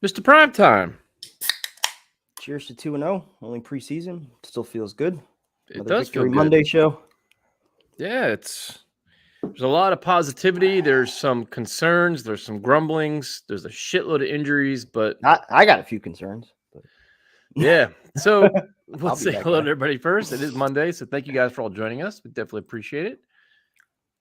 Mr. Primetime. Cheers to 2-0. Only preseason. Still feels good. It does feel Victory good. Monday show. Yeah, there's a lot of positivity. There's some concerns. There's some grumblings. There's a shitload of injuries, but I got a few concerns. But yeah. So I'll let's be say that hello guy. to everybody first. It is Monday, so thank you guys for all joining us. We definitely appreciate it.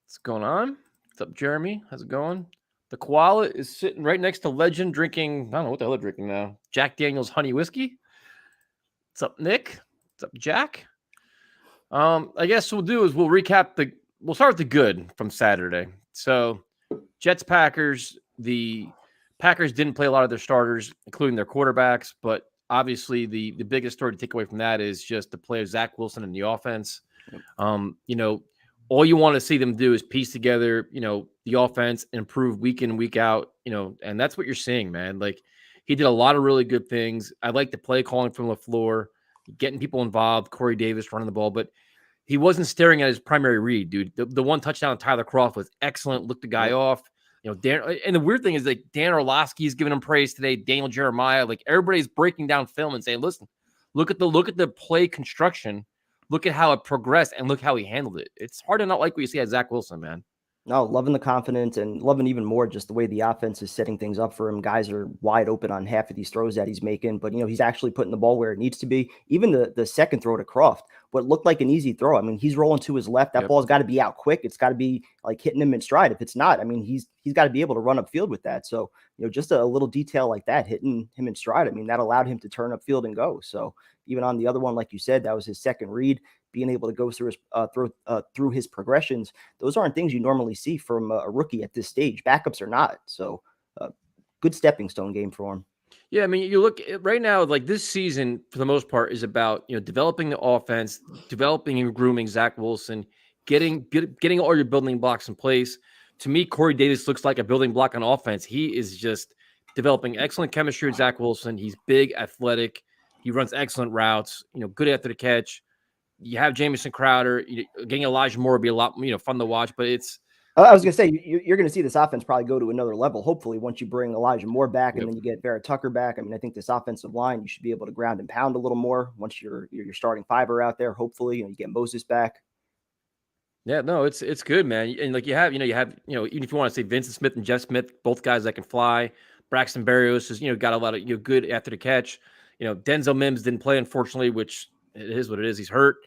What's going on? What's up, Jeremy? How's it going? The koala is sitting right next to Legend drinking, I don't know what the hell they're drinking now. Jack Daniel's honey whiskey. What's up, Nick? What's up, Jack? I guess we'll we'll start with the good from Saturday. So Jets Packers, the Packers didn't play a lot of their starters, including their quarterbacks, but obviously the biggest story to take away from that is just the play of Zach Wilson in the offense. All you want to see them do is piece together, the offense, improve week in, week out, and that's what you're seeing, man. Like, he did a lot of really good things. I like the play calling from LaFleur, getting people involved, Corey Davis running the ball, but he wasn't staring at his primary read, dude. The one touchdown, Tyler Kroft, was excellent. Looked the guy off. Dan, and the weird thing is, like, Dan Orlovsky is giving him praise today. Daniel Jeremiah, like, everybody's breaking down film and saying, listen, look at the play construction. Look at how it progressed and look how he handled it. It's hard to not like what you see at Zach Wilson, man. No, loving the confidence and loving even more just the way the offense is setting things up for him. Guys are wide open on half of these throws that he's making, but he's actually putting the ball where it needs to be. Even the second throw to Kroft, what looked like an easy throw. I mean, he's rolling to his left. That ball's got to be out quick. It's got to be like hitting him in stride. If it's not, I mean, he's got to be able to run upfield with that. So, just a little detail like that hitting him in stride. I mean, that allowed him to turn upfield and go. So even on the other one, like you said, that was his second read. Being able to go through his through his progressions, those aren't things you normally see from a rookie at this stage. Backups are not. So, good stepping stone game for him. Yeah, I mean, you look at right now, like this season for the most part is about developing the offense, developing and grooming Zach Wilson, getting all your building blocks in place. To me, Corey Davis looks like a building block on offense. He is just developing excellent chemistry with Zach Wilson. He's big, athletic. He runs excellent routes. Good after the catch. You have Jamison Crowder. Getting Elijah Moore would be a lot fun to watch, but it's. I was going to say, you're going to see this offense probably go to another level, hopefully, once you bring Elijah Moore back and then you get Vera Tucker back. I mean, I think this offensive line, you should be able to ground and pound a little more once you're starting fiber out there. Hopefully, you get Moses back. Yeah, no, it's good, man. And like you have even if you want to say Vincent Smith and Jeff Smith, both guys that can fly. Braxton Berrios has, got a lot of, good after the catch. Denzel Mims didn't play, unfortunately, which it is what it is. He's hurt.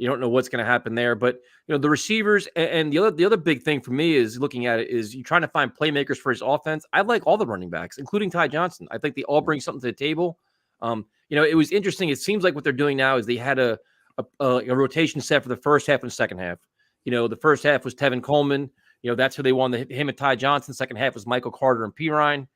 You don't know what's going to happen there, but the receivers and the other big thing for me is looking at it is you trying to find playmakers for his offense. I like all the running backs, including Ty Johnson. I think they all bring something to the table. It was interesting. It seems like what they're doing now is they had a rotation set for the first half and the second half. The first half was Tevin Coleman. That's who they wanted, him and Ty Johnson. Second half was Michael Carter and Pirine.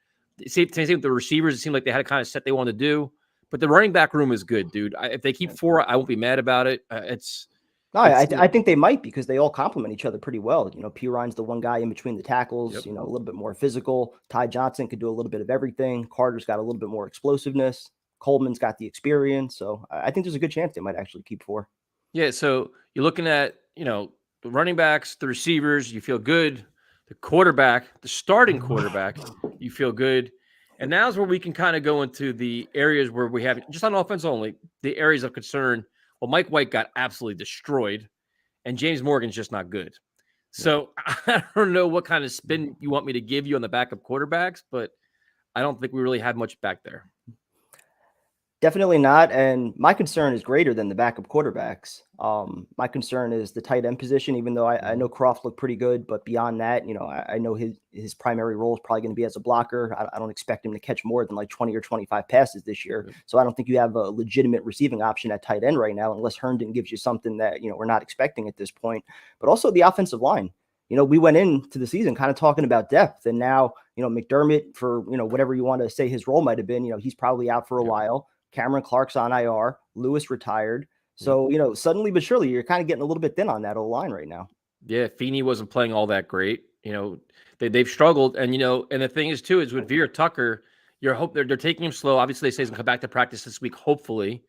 Same with the receivers. It seemed like they had a kind of set they wanted to do. But the running back room is good, dude. If they keep four, I won't be mad about it. I think they might because they all complement each other pretty well. Pirine's the one guy in between the tackles, a little bit more physical. Ty Johnson could do a little bit of everything. Carter's got a little bit more explosiveness. Coleman's got the experience. So I think there's a good chance they might actually keep four. Yeah, so you're looking at, the running backs, the receivers, you feel good. The quarterback, the starting quarterback, you feel good. And now's where we can kind of go into the areas where we have, just on offense only, the areas of concern. Well, Mike White got absolutely destroyed, and James Morgan's just not good. So I don't know what kind of spin you want me to give you on the backup quarterbacks, but I don't think we really had much back there. Definitely not. And my concern is greater than the backup quarterbacks. My concern is the tight end position, even though I know Kroft looked pretty good. But beyond that, I know his primary role is probably going to be as a blocker. I don't expect him to catch more than like 20 or 25 passes this year. So I don't think you have a legitimate receiving option at tight end right now, unless Herndon gives you something that, we're not expecting at this point. But also the offensive line. We went into the season kind of talking about depth. And now, McDermott, for, whatever you want to say his role might have been, he's probably out for a while. Cameron Clark's on IR. Lewis retired. So, suddenly but surely you're kind of getting a little bit thin on that O-line right now. Yeah, Feeney wasn't playing all that great. They've struggled. And, and the thing is, too, is with Vera Tucker, they're taking him slow. Obviously, they say he's going to come back to practice this week, hopefully.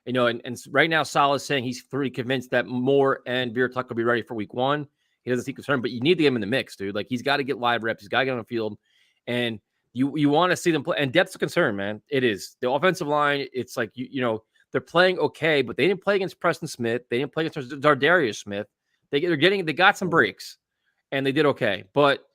And right now, Salah's saying he's pretty convinced that Moore and Vera Tucker will be ready for week one. He doesn't seem concerned, but you need to get him in the mix, dude. Like, he's got to get live reps. He's got to get on the field. And You want to see them play, and depth's a concern, man. It is. The offensive line, it's like they're playing okay, but they didn't play against Preston Smith. They didn't play against Dardarius Smith. They got some breaks, and they did okay. But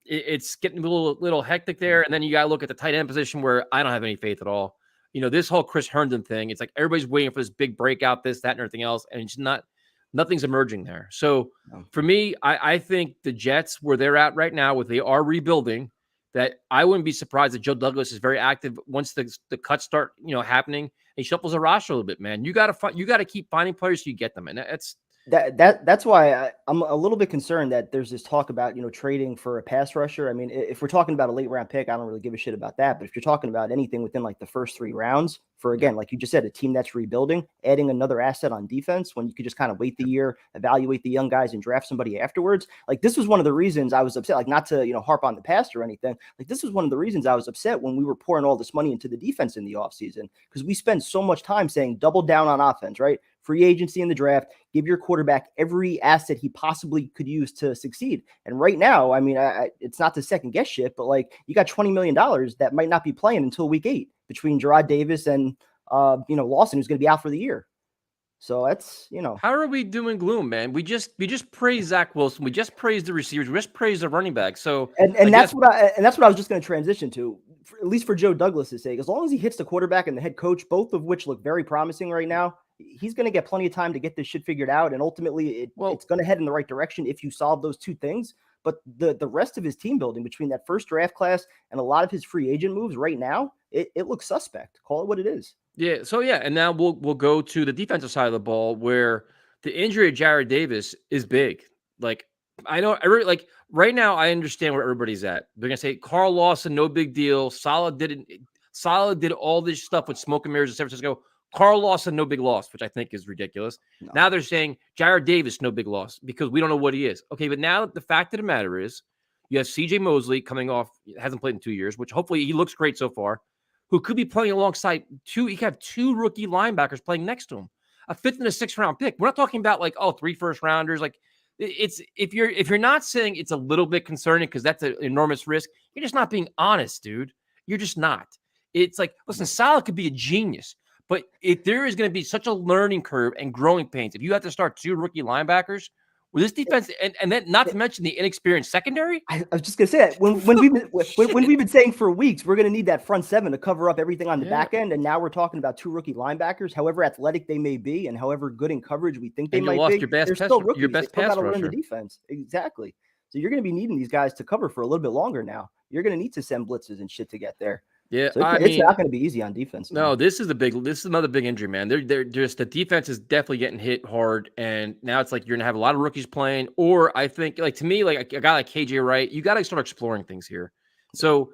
it's getting a little hectic there. And then you got to look at the tight end position where I don't have any faith at all. This whole Chris Herndon thing, it's like everybody's waiting for this big breakout, this, that, and everything else, and it's nothing's emerging there. So for me, I think the Jets, where they're at right now, they are rebuilding, that I wouldn't be surprised that Joe Douglas is very active once the cuts start, happening. He shuffles the roster a little bit, man. You got to keep finding players so you get them, and that's why I'm a little bit concerned that there's this talk about trading for a pass rusher. I mean, if we're talking about a late round pick, I don't really give a shit about that. But if you're talking about anything within like the first 3 rounds for, again, like you just said, a team that's rebuilding, adding another asset on defense when you could just kind of wait the year, evaluate the young guys, and draft somebody afterwards. Like, this was one of the reasons I was upset. Like, not to harp on the past or anything. Like, this was one of the reasons I was upset when we were pouring all this money into the defense in the offseason, because we spend so much time saying double down on offense, right? Free agency in the draft, give your quarterback every asset he possibly could use to succeed. And right now, I mean, it's not to second guess shit, but like, you got $20 million that might not be playing until week 8 between Gerard Davis and Lawson, who's going to be out for the year. So that's how are we doing gloom, man? We just praised Zach Wilson, we just praised the receivers, we just praised the running back. So and that's what I was just going to transition to, at least for Joe Douglas's sake. As long as he hits the quarterback and the head coach, both of which look very promising right now, he's going to get plenty of time to get this shit figured out. And ultimately, it's going to head in the right direction if you solve those 2 things. But the rest of his team building between that first draft class and a lot of his free agent moves right now, it looks suspect. Call it what it is. Yeah. So and now we'll go to the defensive side of the ball, where the injury of Jared Davis is big. Like, I know right now, I understand where everybody's at. They're gonna say Carl Lawson, no big deal. Solid did all this stuff with smoke and mirrors in San Francisco. Carl Lawson, no big loss, which I think is ridiculous. No. Now they're saying Jared Davis, no big loss, because we don't know what he is. Okay, but now the fact of the matter is, you have CJ Mosley coming off, hasn't played in 2 years, which hopefully he looks great so far, who could be playing alongside he could have 2 rookie linebackers playing next to him, a 5th and a 6th round pick. We're not talking about 3 first rounders. Like, it's if you're not saying it's a little bit concerning because that's an enormous risk, you're just not being honest, dude. You're just not. It's like, listen, Salah could be a genius, but if there is going to be such a learning curve and growing pains, if you have to start 2 rookie linebackers with this defense, and then not to mention the inexperienced secondary. I was just going to say that when we've been saying for weeks, we're going to need that front 7 to cover up everything on the back end. And now we're talking about 2 rookie linebackers, however athletic they may be and however good in coverage we think they might be. They're still rookies. Your best pass rusher. Learn the defense. Exactly. So you're going to be needing these guys to cover for a little bit longer now. You're going to need to send blitzes and shit to get there. Yeah, so it's not going to be easy on defense. No, this is another big injury, man. They're just, the defense is definitely getting hit hard, and now it's like you're gonna have a lot of rookies playing. Or I think, to me, like a guy like KJ Wright, you got to start exploring things here. So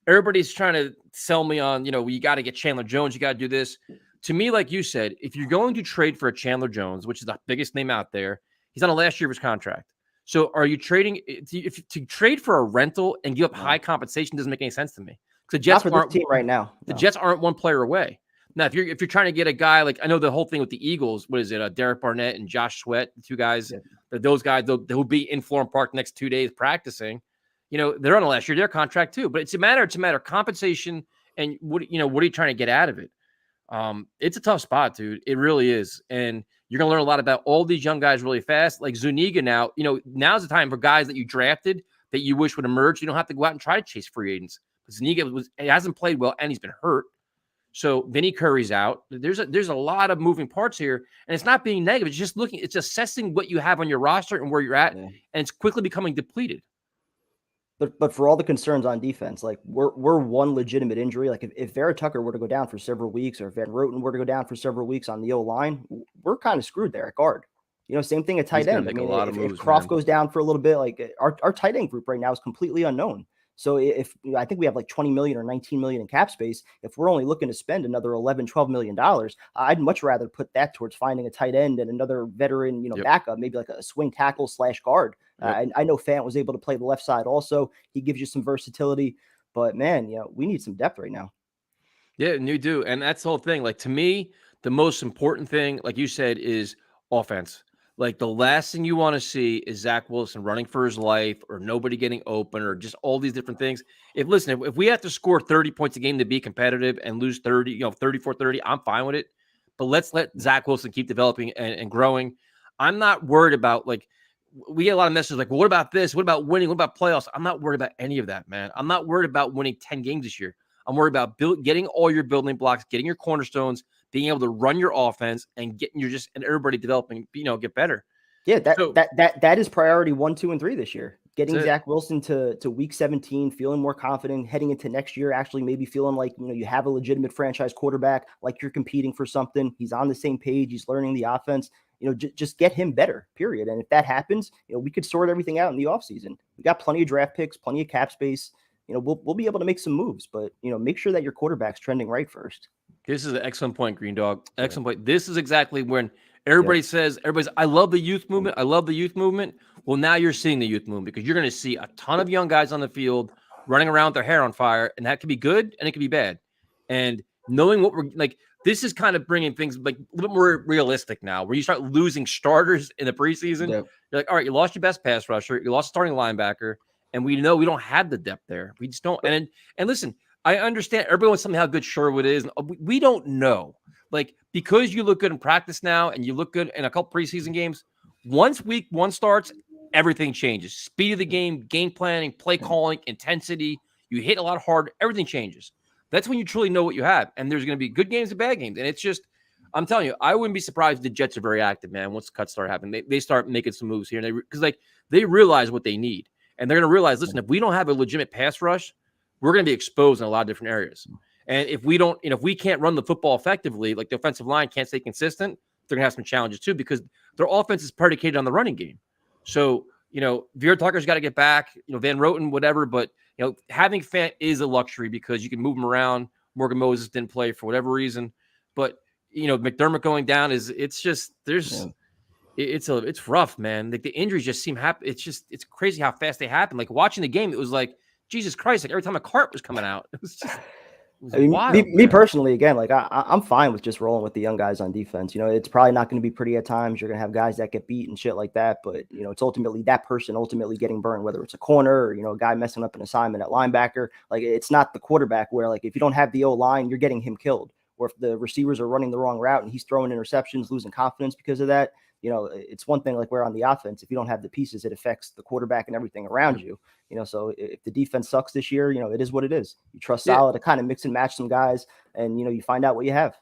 everybody's trying to sell me on you got to get Chandler Jones, you got to do this. To me, like you said, if you're going to trade for a Chandler Jones, which is the biggest name out there, he's on the last year of his contract. So are you trading to trade for a rental and give up high compensation? Doesn't make any sense to me. The Jets not for this team right now. The Jets aren't 1 player away. Now, if you're trying to get a guy like, I know the whole thing with the Eagles, what is it? Derek Barnett and Josh Sweat, the 2 guys. Yeah. Those guys, they'll be in Florham Park the next 2 days practicing. They're on the last year of their contract too. But it's a matter of compensation and what are you trying to get out of it? It's a tough spot, dude. It really is, and you're gonna learn a lot about all these young guys really fast. Like Zuniga now. Now's the time for guys that you drafted that you wish would emerge. You don't have to go out and try to chase free agents. Zuniga hasn't played well, and he's been hurt. So Vinny Curry's out. There's a lot of moving parts here, and it's not being negative. It's just it's assessing what you have on your roster and where you're at, and it's quickly becoming depleted. But for all the concerns on defense, like we're one legitimate injury. Like if Vera Tucker were to go down for several weeks, or if Van Roten were to go down for several weeks on the O-line, we're kind of screwed there at guard. Same thing at tight end. I mean, if Croft goes down for a little bit, like our tight end group right now is completely unknown. So if I think we have like 20 million or 19 million in cap space, if we're only looking to spend another 11, 12 million dollars, I'd much rather put that towards finding a tight end and another veteran, backup, maybe like a swing tackle / guard. I know Fant was able to play the left side also. He gives you some versatility, but man, we need some depth right now. Yeah, and you do. And that's the whole thing. Like, to me, the most important thing, like you said, is offense. Like the last thing you want to see is Zach Wilson running for his life or nobody getting open or just all these different things. If we have to score 30 points a game to be competitive and lose 30, 34-30, I'm fine with it. But let's let Zach Wilson keep developing and growing. I'm not worried about we get a lot of messages like, well, what about this? What about winning? What about playoffs? I'm not worried about any of that, man. I'm not worried about winning 10 games this year. I'm worried about getting all your building blocks, getting your cornerstones, being able to run your offense and getting and everybody developing, get better. Yeah, that is priority 1, 2, and 3 this year. Getting Zach Wilson to week 17, feeling more confident, heading into next year, actually maybe feeling like you have a legitimate franchise quarterback, like you're competing for something. He's on the same page. He's learning the offense. Just get him better, period. And if that happens, we could sort everything out in the offseason. We got plenty of draft picks, plenty of cap space. We'll be able to make some moves, but make sure that your quarterback's trending right first. This is an excellent point, Green Dog. Excellent point. This is exactly when everybody says, I love the youth movement. I love the youth movement. Well, now you're seeing the youth movement because you're going to see a ton of young guys on the field running around with their hair on fire, and that could be good and it could be bad. And knowing what we're like, this is kind of bringing things like a little bit more realistic now, where you start losing starters in the preseason. Yep. You're like, all right, you lost your best pass rusher, you lost starting linebacker, and we know we don't have the depth there. We just don't. And listen, I understand everyone wants to tell me how good Sherwood is. We don't know. Like, because you look good in practice now and you look good in a couple preseason games, once week 1 starts, everything changes. Speed of the game, game planning, play calling, intensity. You hit a lot hard. Everything changes. That's when you truly know what you have. And there's going to be good games and bad games. And it's just, I'm telling you, I wouldn't be surprised if the Jets are very active, man. Once the cuts start happening, they start making some moves here. Because they realize what they need. And they're going to realize, listen, if we don't have a legitimate pass rush, we're going to be exposed in a lot of different areas. And if we don't, if we can't run the football effectively, like the offensive line can't stay consistent, they're going to have some challenges too, because their offense is predicated on the running game. So, Vera Tucker's got to get back, Van Roten, whatever. But, having Fant is a luxury because you can move him around. Morgan Moses didn't play for whatever reason. But, McDermott going down it's rough, man. Like the injuries just seem happen. It's crazy how fast they happen. Like watching the game, it was like, Jesus Christ, like every time a cart was coming out, it was just wild. Me personally, again, like I'm fine with just rolling with the young guys on defense. It's probably not going to be pretty at times. You're going to have guys that get beat and shit like that. But, it's ultimately that person getting burned, whether it's a corner or, a guy messing up an assignment at linebacker. Like it's not the quarterback where like if you don't have the O-line, you're getting him killed. Or if the receivers are running the wrong route and he's throwing interceptions, losing confidence because of that. It's one thing like we're on the offense. If you don't have the pieces, it affects the quarterback and everything around you. So if the defense sucks this year, it is what it is. You trust Saleh to kind of mix and match some guys and, you find out what you have.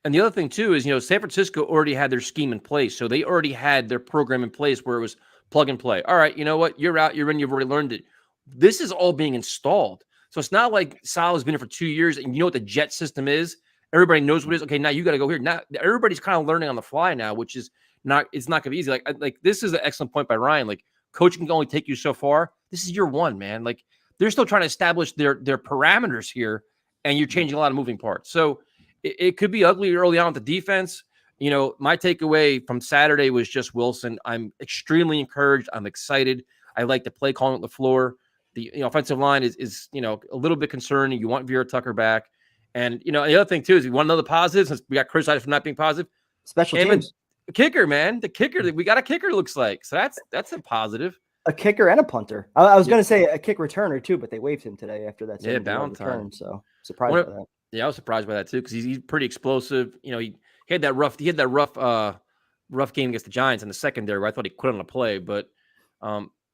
And the other thing too is, San Francisco already had their scheme in place. So they already had their program in place where it was plug and play. All right, you know what? You're out, you're in, you've already learned it. This is all being installed. So it's not like Saleh's been here for 2 years and you know what the jet system is. Everybody knows what it is. Okay, now you got to go here. Now everybody's kind of learning on the fly now, which is it's not going to be easy. Like this is an excellent point by Ryan. Like coaching can only take you so far. This is year 1, man. Like they're still trying to establish their parameters here, and you're changing a lot of moving parts. So it could be ugly early on with the defense. My takeaway from Saturday was just Wilson. I'm extremely encouraged. I'm excited. I like the play calling at LaFleur. The offensive line is a little bit concerning. You want Vera Tucker back. And, the other thing, too, is we want to know the positives. Since we got criticized for not being positive. Special teams. The kicker, man. The kicker. We got a kicker, looks like. So that's a positive. A kicker and a punter. I was going to say a kick returner, too, but they waived him today after that. Yeah, Valentine. So surprised by that. Yeah, I was surprised by that, too, because he's pretty explosive. He had that rough game against the Giants in the secondary where I thought he quit on a play. But,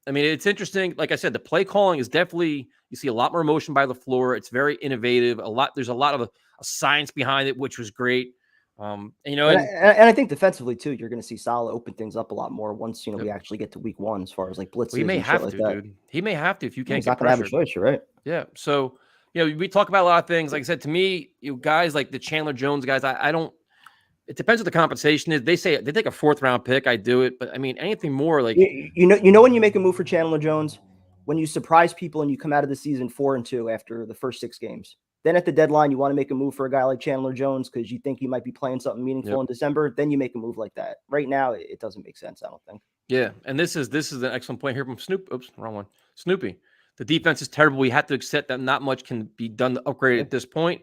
it's interesting. Like I said, the play calling is definitely – you see a lot more emotion by LaFleur. It's very innovative. There's a lot of a science behind it, which was great. And I think defensively too, you're going to see Saleh open things up a lot more once we actually get to week 1 as far as like blitzes. He may have to, that. Dude. He may have to if you can't. He's not going to have a choice. You're right. Yeah. So we talk about a lot of things. Like I said, to me, guys like the Chandler Jones guys, I don't. It depends what the compensation is. They say they take a 4th round pick. I do it, but anything more like you know when you make a move for Chandler Jones, when you surprise people and you come out of the season 4-2 after the first 6 games. Then at the deadline, you want to make a move for a guy like Chandler Jones because you think he might be playing something meaningful in December. Then you make a move like that. Right now, it doesn't make sense, I don't think. Yeah, and this is an excellent point here from Snoop. Oops, wrong one. Snoopy. The defense is terrible. We have to accept that not much can be done to upgrade at this point.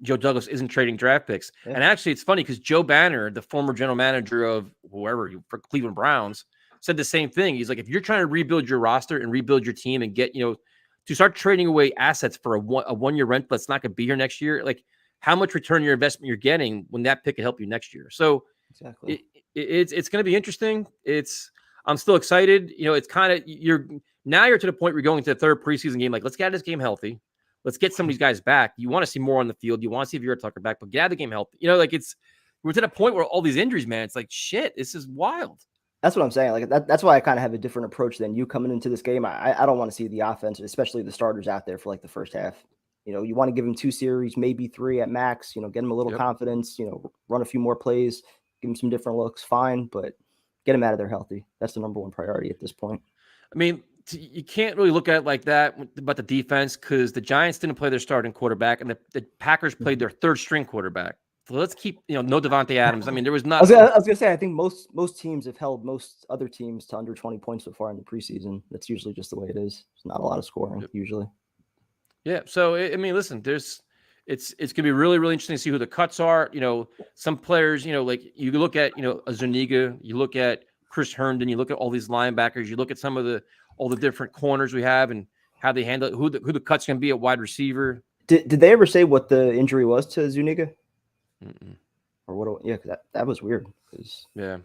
Joe Douglas isn't trading draft picks. Yeah. And actually, it's funny because Joe Banner, the former general manager of whoever for Cleveland Browns, said the same thing. He's like, if you're trying to rebuild your roster and rebuild your team and get, to start trading away assets for a 1 year rental that's not going to be here next year, like how much return on your investment you're getting when that pick can help you next year. So Exactly. It's going to be interesting. I'm still excited. It's kind of you're to the point where you're going to the third preseason game. Like, let's get out of this game healthy. Let's get some of these guys back. You want to see more on the field. You want to see if you're a Tucker back, but get out of the game healthy. We're to the point where all these injuries, man. It's like shit. This is wild. That's what I'm saying. Like that's why I kind of have a different approach than you coming into this game. I don't want to see the offense, especially the starters out there for like the first half. You want to give them 2 series, maybe 3 at max, get them a little confidence, run a few more plays, give them some different looks, fine, but get them out of there healthy. That's the number one priority at this point. I mean, you can't really look at it like that about the defense because the Giants didn't play their starting quarterback and the Packers played their third string quarterback. So let's keep, no Devontae Adams. I mean, there was not. I was gonna say, I think most teams have held most other teams to under 20 points so far in the preseason. That's usually just the way it is. It's not a lot of scoring usually. Yeah. So I mean, listen, it's gonna be really, really interesting to see who the cuts are. Some players, like you look at, a Zuniga, you look at Chris Herndon, you look at all these linebackers, you look at some of all the different corners we have and how they handle it, who the cut's gonna be at wide receiver. Did they ever say what the injury was to Zuniga? Or what? Yeah, that was weird. Yeah,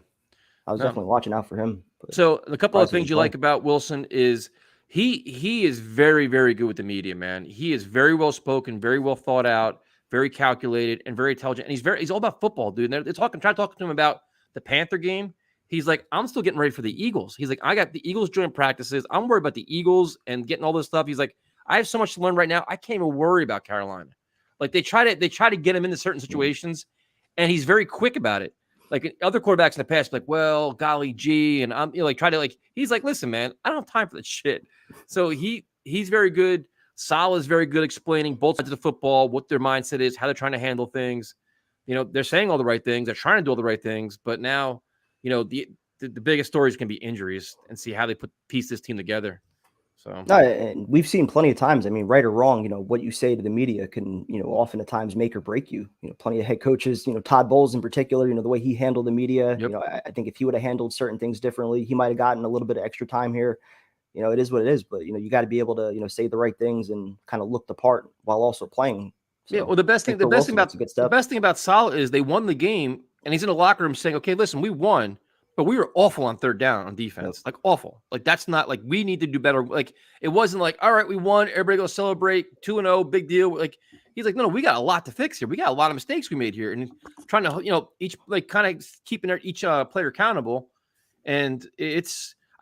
I was definitely watching out for him. So a couple of things you like about Wilson is he is very, very good with the media, man. He is very well spoken, very well thought out, very calculated, and very intelligent. And he's all about football, dude. And they're trying to talk to him about the Panther game. He's like, I'm still getting ready for the Eagles. He's like, I got the Eagles joint practices. I'm worried about the Eagles and getting all this stuff. He's like, I have so much to learn right now. I can't even worry about Carolina. Like they try to get him into certain situations, and he's very quick about it. Like other quarterbacks in the past, like, well, golly gee, and I'm he's like, listen, man, I don't have time for that shit. So he's very good. Sal is very good explaining both sides of the football, what their mindset is, how they're trying to handle things. They're saying all the right things, they're trying to do all the right things, but now, the biggest stories can be injuries and see how they piece this team together. So no, and we've seen plenty of times. I mean, right or wrong, what you say to the media can, often at times make or break you. Plenty of head coaches, Todd Bowles in particular, the way he handled the media. Yep. I think if he would have handled certain things differently, he might have gotten a little bit of extra time here. It is what it is, but you got to be able to, say the right things and kind of look the part while also playing. So, yeah. Well, the best thing about Sal is they won the game, and he's in the locker room saying, "Okay, listen, we won." But we were awful on third down on defense, like awful. Like that's not like we need to do better. Like it wasn't like, all right, we won. Everybody go celebrate 2-0, big deal. Like he's like, no, we got a lot to fix here. We got a lot of mistakes we made here, and trying to, each like kind of keeping each player accountable. And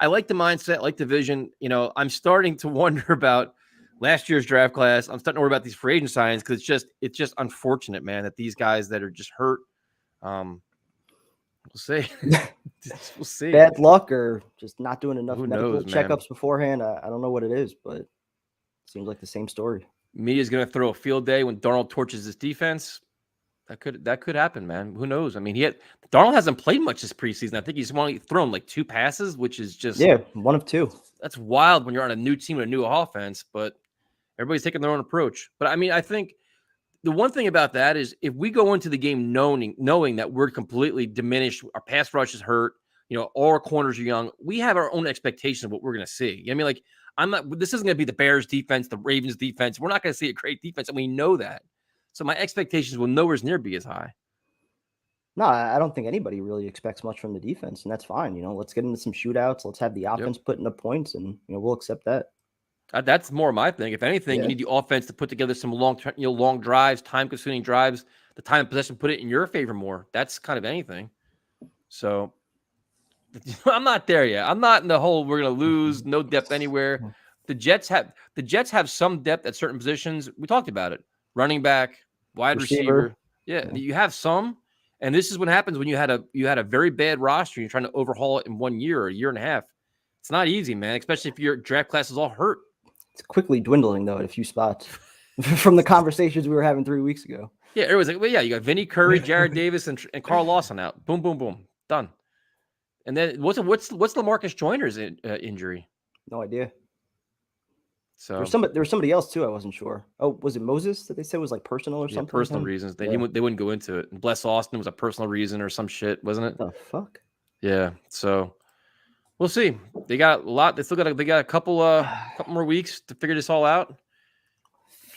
I like the mindset, I like the vision. I'm starting to wonder about last year's draft class. I'm starting to worry about these free agent signings because it's just unfortunate, man, that these guys that are just hurt. We'll see. We'll see. Bad luck or just not doing enough medical checkups beforehand. I don't know what it is, but it seems like the same story. Media's going to throw a field day when Darnold torches his defense. That could happen, man. Who knows? I mean, Darnold hasn't played much this preseason. I think he's only thrown like 2 passes, which is just 1 of 2. That's wild when you're on a new team with a new offense, but everybody's taking their own approach. But I mean, I think the one thing about that is if we go into the game knowing that we're completely diminished, our pass rush is hurt, all our corners are young, we have our own expectations of what we're going to see. I mean, like, this isn't going to be the Bears defense, the Ravens defense. We're not going to see a great defense, and we know that. So my expectations will nowhere near be as high. No, I don't think anybody really expects much from the defense, and that's fine. Let's get into some shootouts. Let's have the offense putting up points, and we'll accept that. That's more my thing. If anything, you need the offense to put together some long drives, time-consuming drives, the time of possession, put it in your favor more. That's kind of anything. So I'm not there yet. I'm not in the whole we're going to lose, no depth anywhere. The Jets have some depth at certain positions. We talked about it. Running back, wide receiver. Yeah, you have some. And this is what happens when you had a very bad roster and you're trying to overhaul it in 1 year or a year and a half. It's not easy, man, especially if your draft class is all hurt. It's quickly dwindling, though, at a few spots from the conversations we were having 3 weeks ago. Yeah, everyone's like, well, yeah, you got Vinny Curry, Jared Davis, and Carl Lawson out. Boom, boom, boom. Done. And then what's LaMarcus Joyner's injury? No idea. So there was somebody else too. I wasn't sure. Oh, was it Moses that they said was like personal or yeah, something? With personal him? reasons. They Yeah. they wouldn't go into it. And Bless Austin was a personal reason or some shit, wasn't it? The fuck? Yeah. So we'll see. They got a lot. They got a couple more weeks to figure this all out.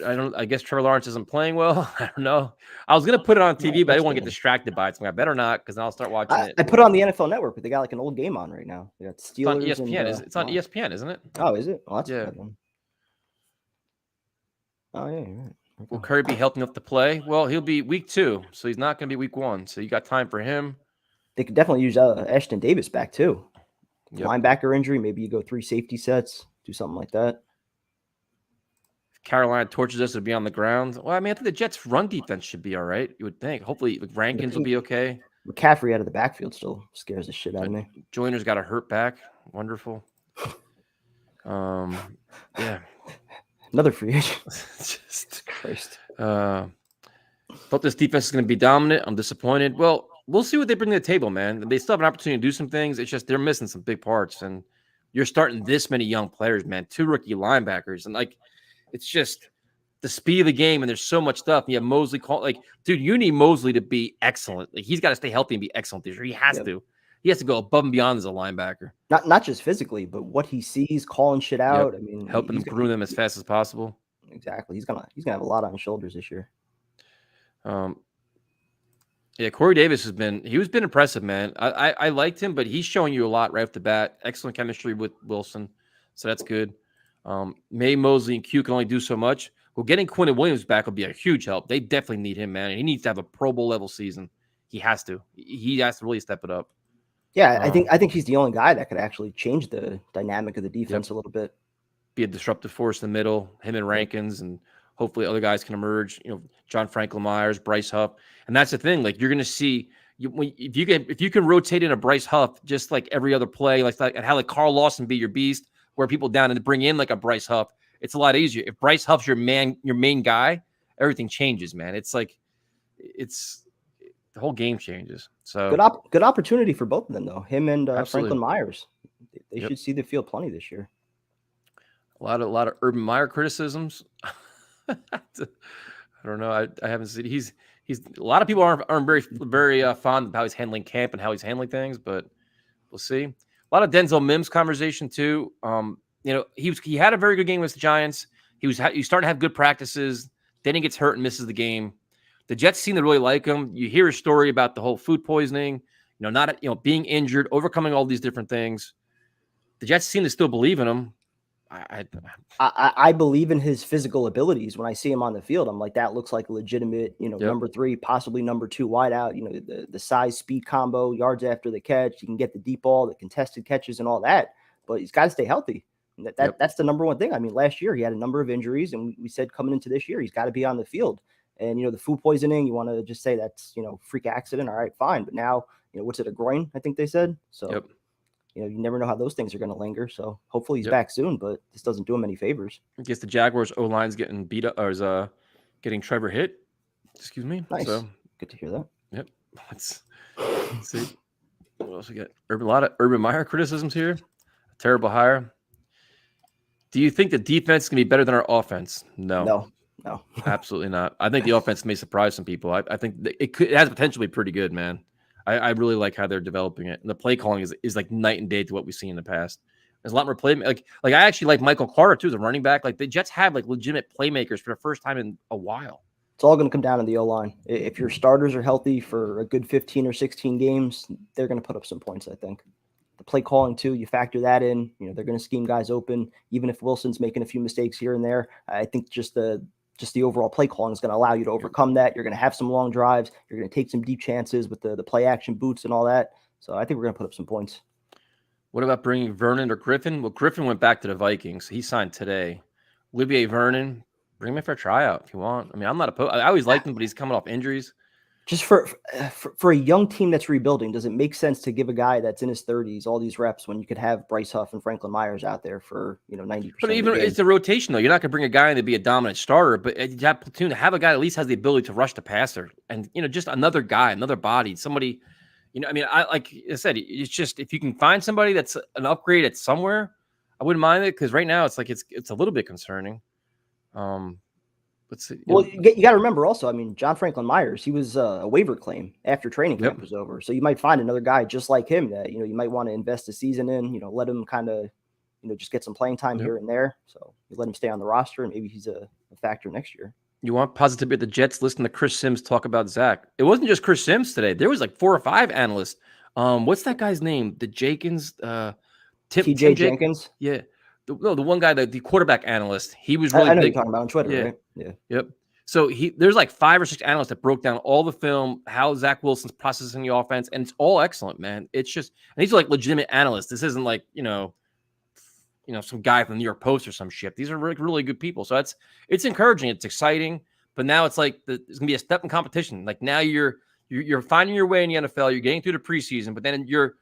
I guess Trevor Lawrence isn't playing well. I don't know. I was gonna put it on TV, but I didn't want to get distracted by it. So I better not, because then I'll start watching it. I put it on the NFL Network, but they got like an old game on right now. They got Steelers. It's on ESPN. And It's on ESPN, isn't it? Oh, is it? Oh, that's yeah. a bad one. Oh yeah, you're right. Will Curry be healthy enough to play? Well, he'll be week 2, so he's not going to be week 1. So you got time for him. They could definitely use Ashton Davis back too. Yep. Linebacker injury, maybe you go 3 safety sets, do something like that. If Carolina torches us, it'll be on the ground. Well, I mean, I think the Jets' run defense should be all right. You would think. Hopefully, Rankins will be okay. McCaffrey out of the backfield still scares the shit out of me. Joyner's got a hurt back. Wonderful. Yeah. Another free agent. Just Christ. Thought this defense is going to be dominant. I'm disappointed. Well, we'll see what they bring to the table, man. They still have an opportunity to do some things. It's just they're missing some big parts, and you're starting this many young players, man. 2 rookie linebackers, and like, it's just the speed of the game, and there's so much stuff. And you have Mosley dude, you need Mosley to be excellent. Like, he's got to stay healthy and be excellent this year. He has to. He has to go above and beyond as a linebacker. Not just physically, but what he sees, calling shit out. I mean, helping him groom them as fast as possible. Exactly. He's gonna have a lot on his shoulders this year. Yeah, Corey Davis has been impressive, man. I liked him, but he's showing you a lot right off the bat. Excellent chemistry with Wilson, so that's good. May, Mosley, and Q can only do so much. Well, getting Quinton Williams back will be a huge help. They definitely need him, man. He needs to have a Pro Bowl level season. He has to. He has to really step it up. Yeah, I think he's the only guy that could actually change the dynamic of the defense a little bit. Be a disruptive force in the middle. Him and Rankins, and hopefully other guys can emerge. John Franklin Myers, Bryce Huff, and that's the thing. Like, you're going to see if you can rotate in a Bryce Huff just like every other play, like how like Carl Lawson be your beast, where people down and bring in like a Bryce Huff. It's a lot easier. If Bryce Huff's your main guy, everything changes, man. It's like the whole game changes. So good opportunity for both of them, though. Him and Franklin Myers. They should see the field plenty this year. A lot of Urban Meyer criticisms. I don't know. I haven't seen. He's a lot of people aren't very fond of how he's handling camp and how he's handling things, but we'll see. A lot of Denzel Mims conversation too. He had a very good game with the Giants. He starting to have good practices. Then he gets hurt and misses the game. The Jets seem to really like him. You hear a story about the whole food poisoning, being injured, overcoming all these different things. The Jets seem to still believe in him. I believe in his physical abilities. When I see him on the field, I'm like, that looks like a legitimate, number 3, possibly number 2 wideout. The size speed combo, yards after the catch. He can get the deep ball, the contested catches, and all that. But he's got to stay healthy. That's the number one thing. I mean, last year he had a number of injuries, and we said coming into this year he's got to be on the field. And the food poisoning, you want to just say that's freak accident. All right, fine. But now what's it, a groin? I think they said so. You never know how those things are going to linger. So hopefully he's back soon, but this doesn't do him any favors. I guess the Jaguars O-line's getting beat up, or is getting Trevor hit. Excuse me. Nice. So good to hear that. Yep. Let's see. What else we got? A lot of Urban Meyer criticisms here. A terrible hire. Do you think the defense can be better than our offense? No. Absolutely not. I think the offense may surprise some people. I think it has potential to be pretty good, man. I really like how they're developing it. And the play calling is like night and day to what we've seen in the past. There's a lot more play. Like I actually like Michael Carter too, the running back. Like the Jets have like legitimate playmakers for the first time in a while. It's all going to come down to the O-line. If your starters are healthy for a good 15 or 16 games, they're going to put up some points, I think. The play calling too, you factor that in. They're going to scheme guys open. Even if Wilson's making a few mistakes here and there, I think just the overall play calling is going to allow you to overcome that. You're going to have some long drives. You're going to take some deep chances with the play action boots and all that. So I think we're going to put up some points. What about bringing Vernon or Griffin? Well, Griffin went back to the Vikings. He signed today. Olivier Vernon, bring him in for a tryout if you want. I mean, I'm not opposed. I always liked him, but he's coming off injuries. Just for a young team that's rebuilding, does it make sense to give a guy that's in his 30s all these reps when you could have Bryce Huff and Franklin Myers out there for 90%? But even it's a rotation though. You're not going to bring a guy in to be a dominant starter, but you have platoon to have a guy that at least has the ability to rush the passer, and just another guy, another body, somebody. I mean, like I said, it's just if you can find somebody that's an upgrade at somewhere, I wouldn't mind it because right now it's like it's a little bit concerning. Let's see. Well, you got to remember also, I mean, John Franklin Myers, he was a waiver claim after training camp was over. So you might find another guy just like him that, you might want to invest a season in, let him kind of, just get some playing time here and there. So you let him stay on the roster and maybe he's a factor next year. You want positivity at the Jets? Listen to Chris Sims talk about Zach. It wasn't just Chris Sims today. There was like 4 or 5 analysts. What's that guy's name? The Jenkins, TJ Jenkins. Yeah. The one guy, the quarterback analyst, he was I really know big. you're talking about on Twitter, right? Yeah. Yep. So there's like 5 or 6 analysts that broke down all the film, how Zach Wilson's processing the offense, and it's all excellent, man. It's just, and these are like legitimate analysts. This isn't like, some guy from the New York Post or some shit. These are really, really good people. So it's encouraging. It's exciting. But now it's like there's gonna be a step in competition. Like now you're finding your way in the NFL. You're getting through the preseason, but then your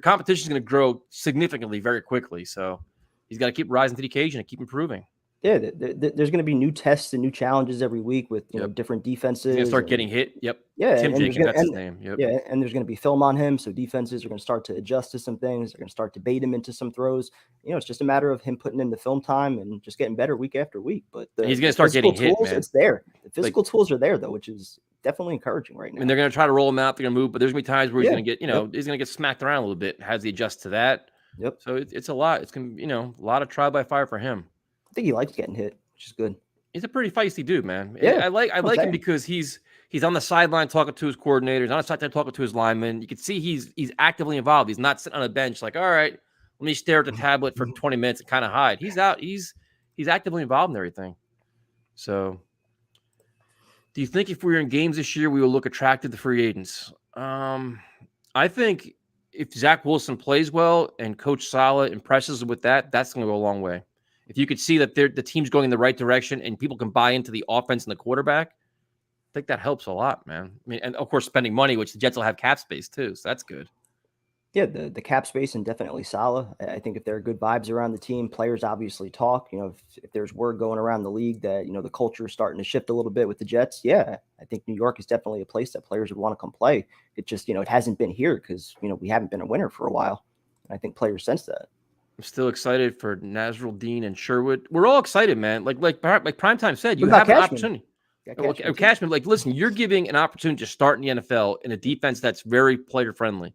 competition is going to grow significantly very quickly. So he's got to keep rising to the occasion and keep improving. Yeah, there's going to be new tests and new challenges every week with different defenses. He's going to start getting hit. Yep. Yeah, Tim Jenkins, that's his name. Yep. Yeah, and there's going to be film on him, so defenses are going to start to adjust to some things. They're going to start to bait him into some throws. It's just a matter of him putting in the film time and just getting better week after week. But he's going to start getting hit, man. It's there. The physical tools are there, though, which is definitely encouraging right now. And they're going to try to roll him out. They're going to move, but there's going to be times where he's going to get, he's going to get smacked around a little bit. Has he adjust to that? Yep. So it's a lot. It's going to be, a lot of trial by fire for him. I think he likes getting hit, which is good. He's a pretty feisty dude, man. Yeah, I like him because he's on the sideline talking to his coordinators, on the sideline talking to his linemen. You can see he's actively involved. He's not sitting on a bench like, all right, let me stare at the tablet for 20 minutes and kind of hide. He's out. He's actively involved in everything. So, do you think if we were in games this year, we will look attractive to free agents? I think if Zach Wilson plays well and Coach Saleh impresses with that, that's going to go a long way. If you could see that the team's going in the right direction and people can buy into the offense and the quarterback, I think that helps a lot, man. I mean, and of course, spending money, which the Jets will have cap space too, so that's good. Yeah, the cap space and definitely Saleh. I think if there are good vibes around the team, players obviously talk. If there's word going around the league that the culture is starting to shift a little bit with the Jets, yeah, I think New York is definitely a place that players would want to come play. It just it hasn't been here because we haven't been a winner for a while. And I think players sense that. I'm still excited for Nazrul Dean and Sherwood. We're all excited, man. Like Primetime said, you have an opportunity. Cashman, listen, you're giving an opportunity to start in the NFL in a defense that's very player friendly.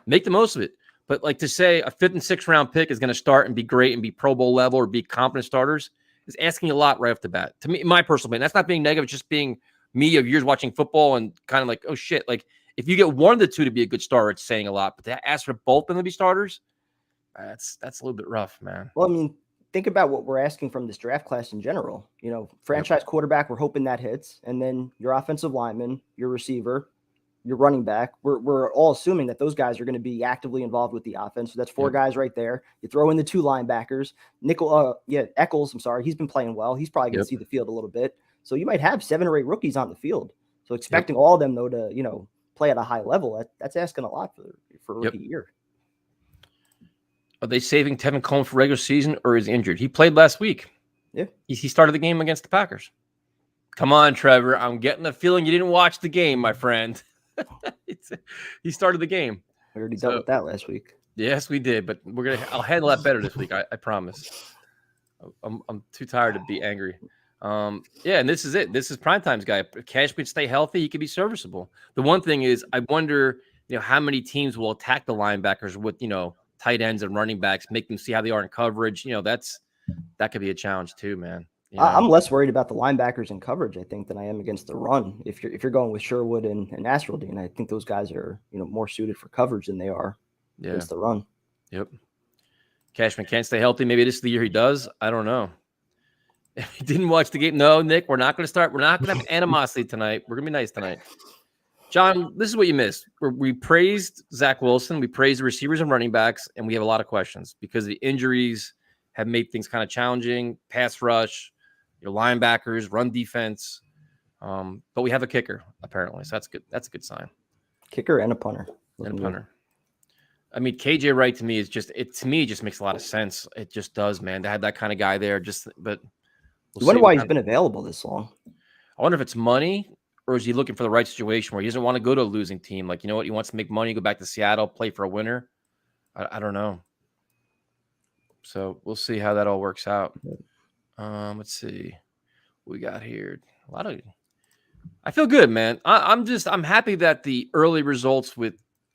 Make the most of it. But to say a 5th and 6th round pick is going to start and be great and be Pro Bowl level or be competent starters is asking a lot right off the bat. To me, my personal opinion, that's not being negative. It's just being me of years watching football and kind of like, oh shit. Like if you get one of the two to be a good starter, it's saying a lot. But to ask for both of them to be starters, that's a little bit rough, man. Well, I mean, think about what we're asking from this draft class in general. Franchise quarterback, we're hoping that hits. And then your offensive lineman, your receiver, your running back. We're all assuming that those guys are going to be actively involved with the offense. So that's 4 guys right there. You throw in the 2 linebackers. Eccles, I'm sorry. He's been playing well. He's probably going to see the field a little bit. So you might have 7 or 8 rookies on the field. So expecting all of them, though, to, play at a high level, that's asking a lot for a rookie year. Are they saving Tevin Coleman for regular season or is he injured? He played last week. Yeah. He started the game against the Packers. Come on, Trevor. I'm getting the feeling you didn't watch the game, my friend. He started the game. We already dealt with that last week. Yes, we did, but I'll handle that better this week. I promise. I'm too tired to be angry. And this is it. This is Primetime's guy. If Cash could stay healthy, he could be serviceable. The one thing is, I wonder, how many teams will attack the linebackers with, tight ends and running backs, make them see how they are in coverage. That could be a challenge too, man. I'm less worried about the linebackers in coverage, I think, than I am against the run. If you're going with Sherwood and Nazrul Dean, I think those guys are more suited for coverage than they are against the run. Yep. Cashman can't stay healthy. Maybe this is the year he does. I don't know. If he didn't watch the game, no, Nick, we're not going to start. We're not going to have animosity tonight. We're going to be nice tonight. John, this is what you missed. We praised Zach Wilson. We praised the receivers and running backs, and we have a lot of questions because the injuries have made things kind of challenging. Pass rush, your linebackers, run defense. But we have a kicker, apparently. So that's good. That's a good sign. Kicker and a punter. And a punter. I mean, KJ Wright to me is just to me, it just makes a lot of sense. It just does, man. To have that kind of guy there, but I wonder why he's been available this long. I wonder if it's money. Or is he looking for the right situation where he doesn't want to go to a losing team? Like, he wants to make money, go back to Seattle, play for a winner. I don't know. So we'll see how that all works out. Let's see. What we got here. I feel good, man. I'm happy that the early results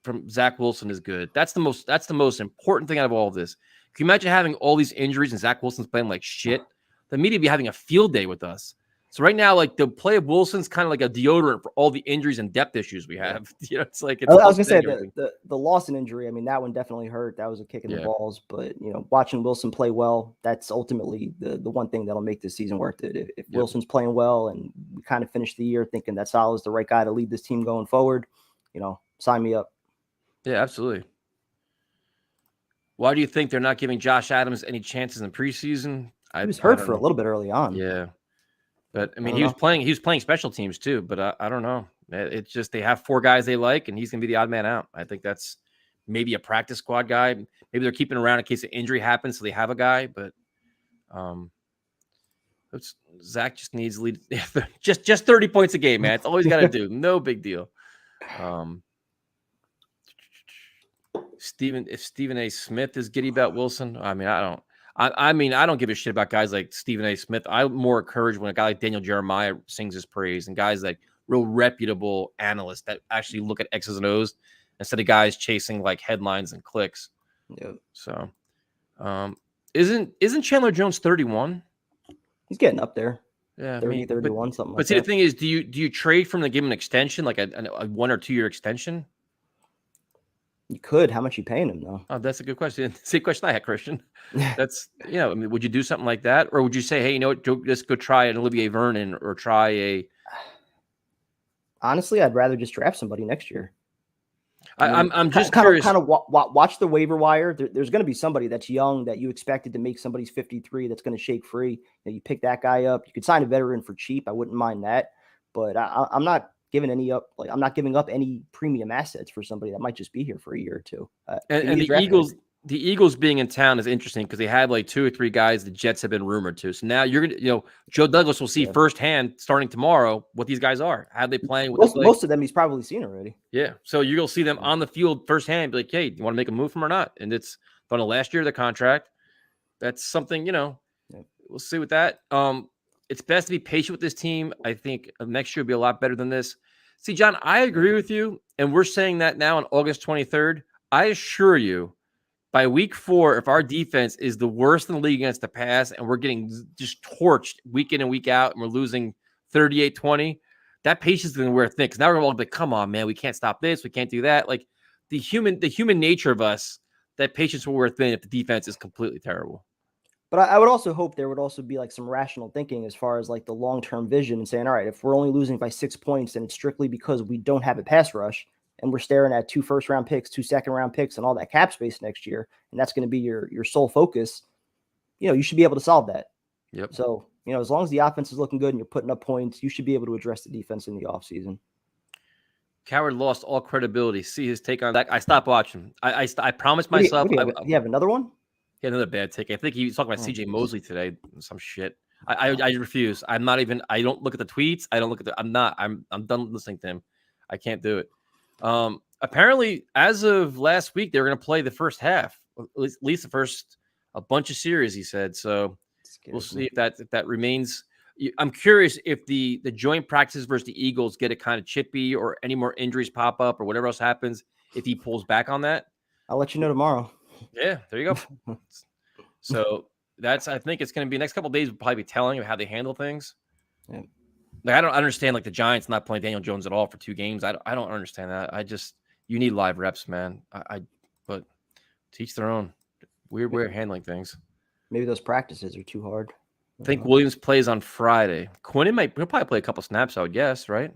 from Zach Wilson is good. That's the most important thing out of all of this. Can you imagine having all these injuries and Zach Wilson's playing like shit? The media be having a field day with us. So right now, like the play of Wilson's kind of like a deodorant for all the injuries and depth issues we have. You know, it's like I was gonna say the Lawson injury. I mean, that one definitely hurt. That was a kick in the balls. But watching Wilson play well, that's ultimately the one thing that'll make this season worth it. If Wilson's playing well, and we kind of finish the year thinking that Saleh's the right guy to lead this team going forward, sign me up. Yeah, absolutely. Why do you think they're not giving Josh Adams any chances in preseason? He was hurt for a little bit early on. Yeah. But I mean, he was playing special teams too, but I don't know. It's just they have 4 guys they like, and he's gonna be the odd man out. I think that's maybe a practice squad guy. Maybe they're keeping around in case an injury happens, so they have a guy. But Zach just needs lead just 30 points a game, man. It's all he's got to do. No big deal. If Stephen A. Smith is giddy about Wilson, I mean, I don't give a shit about guys like Stephen A. Smith. I'm more encouraged when a guy like Daniel Jeremiah sings his praise and guys like real reputable analysts that actually look at X's and O's instead of guys chasing like headlines and clicks. Yep. So, isn't Chandler Jones 31? He's getting up there. Yeah, 30, 31, something like that. But see, the thing is, do you trade from to give him an extension, like a 1 or 2 year extension? You could. How much are you paying him, though? Oh, that's a good question. Same question I had, Christian. That's, I mean, would you do something like that? Or would you say, hey, you know what, let's go try an Olivier Vernon or try a... Honestly, I'd rather just draft somebody next year. I'm just curious. Kind of watch the waiver wire. There's going to be somebody that's young that you expected to make somebody's 53 that's going to shake free. You pick that guy up. You could sign a veteran for cheap. I wouldn't mind that. But I'm not giving any up. Like, I'm not giving up any premium assets for somebody that might just be here for a year or two. And the Eagles being in town is interesting because they had like 2 or 3 guys the Jets have been rumored to. So now you're gonna, Joe Douglas will see firsthand starting tomorrow what these guys are, how they playing. Most of them he's probably seen already. Yeah, so you're gonna see them on the field firsthand. Be like, hey, do you want to make a move from or not? And it's on the last year of the contract. That's something we'll see with that. It's best to be patient with this team. I think next year will be a lot better than this. See, John, I agree with you, and we're saying that now on August 23rd. I assure you, by week 4, if our defense is the worst in the league against the pass and we're getting just torched week in and week out and we're losing 38-20, that patience is going to wear thin. Because now we're going to be like, come on, man, we can't stop this. We can't do that. Like the human nature of us, that patience will wear thin if the defense is completely terrible. But I would also hope there would also be like some rational thinking as far as like the long-term vision and saying, all right, if we're only losing by 6 points and it's strictly because we don't have a pass rush, and we're staring at 2 first-round picks, 2 second-round picks, and all that cap space next year, and that's going to be your sole focus, you should be able to solve that. Yep. So, as long as the offense is looking good and you're putting up points, you should be able to address the defense in the offseason. Coward lost all credibility. See his take on that. I stopped watching. I promised myself. Do you have another one? Yeah, another bad take. I think he was talking about CJ Mosley today. Some shit. I refuse. I'm not even. I don't look at the tweets. I don't look at the. I'm not. I'm done listening to him. I can't do it. Apparently, as of last week, they were going to play the first half, at least the first a bunch of series. He said so. We'll see if that remains. I'm curious if the joint practices versus the Eagles get it kind of chippy or any more injuries pop up or whatever else happens. If he pulls back on that, I'll let you know tomorrow. Yeah, there you go. So I think it's going to be next couple of days. Will probably be telling of how they handle things. Yeah. Like I don't understand like the Giants not playing Daniel Jones at all for 2 games. I don't understand that. You need live reps, man. But teach their own. Weird way of handling things. Maybe those practices are too hard. I think Williams plays on Friday. Quinton he'll probably play a couple snaps, I would guess, right?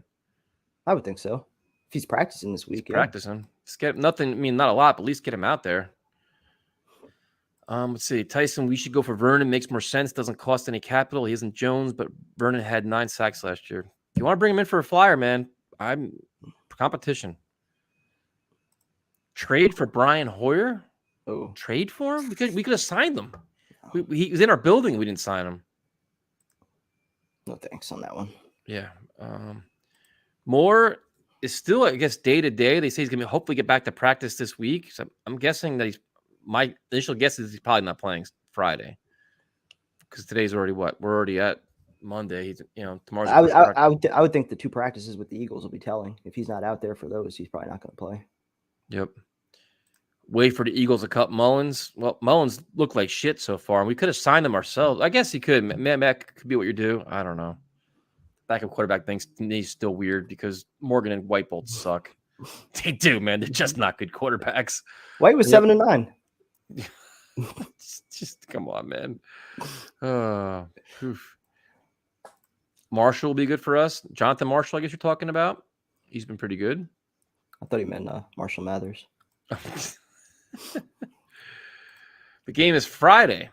I would think so. If he's practicing this week, practicing. Just get nothing. I mean, not a lot, but at least get him out there. Let's see. Tyson, we should go for Vernon. Makes more sense. Doesn't cost any capital. He isn't Jones, but Vernon had 9 sacks last year. If you want to bring him in for a flyer, man, I'm competition. Trade for Brian Hoyer? Oh, trade for him? We could have signed him. He was in our building. We didn't sign him. No thanks on that one. Yeah. Moore is still, I guess, day to day. They say he's going to hopefully get back to practice this week. So I'm guessing that my initial guess is he's probably not playing Friday. Because today's already what? We're already at Monday. He's, tomorrow's the I would, first I, practice. I would think the 2 practices with the Eagles will be telling. If he's not out there for those, he's probably not going to play. Yep. Wait for the Eagles to cut Mullins. Well, Mullins looked like shit so far, and we could have signed him ourselves. I guess he could. Matt could be what you do. I don't know. Backup quarterback thing's still weird because Morgan and White both suck. They do, man. They're just not good quarterbacks. White was 7-9. Just come on, man. Marshall will be good for us. Jonathan Marshall, I guess you're talking about. He's been pretty good. I thought he meant Marshall Mathers. The game is Friday,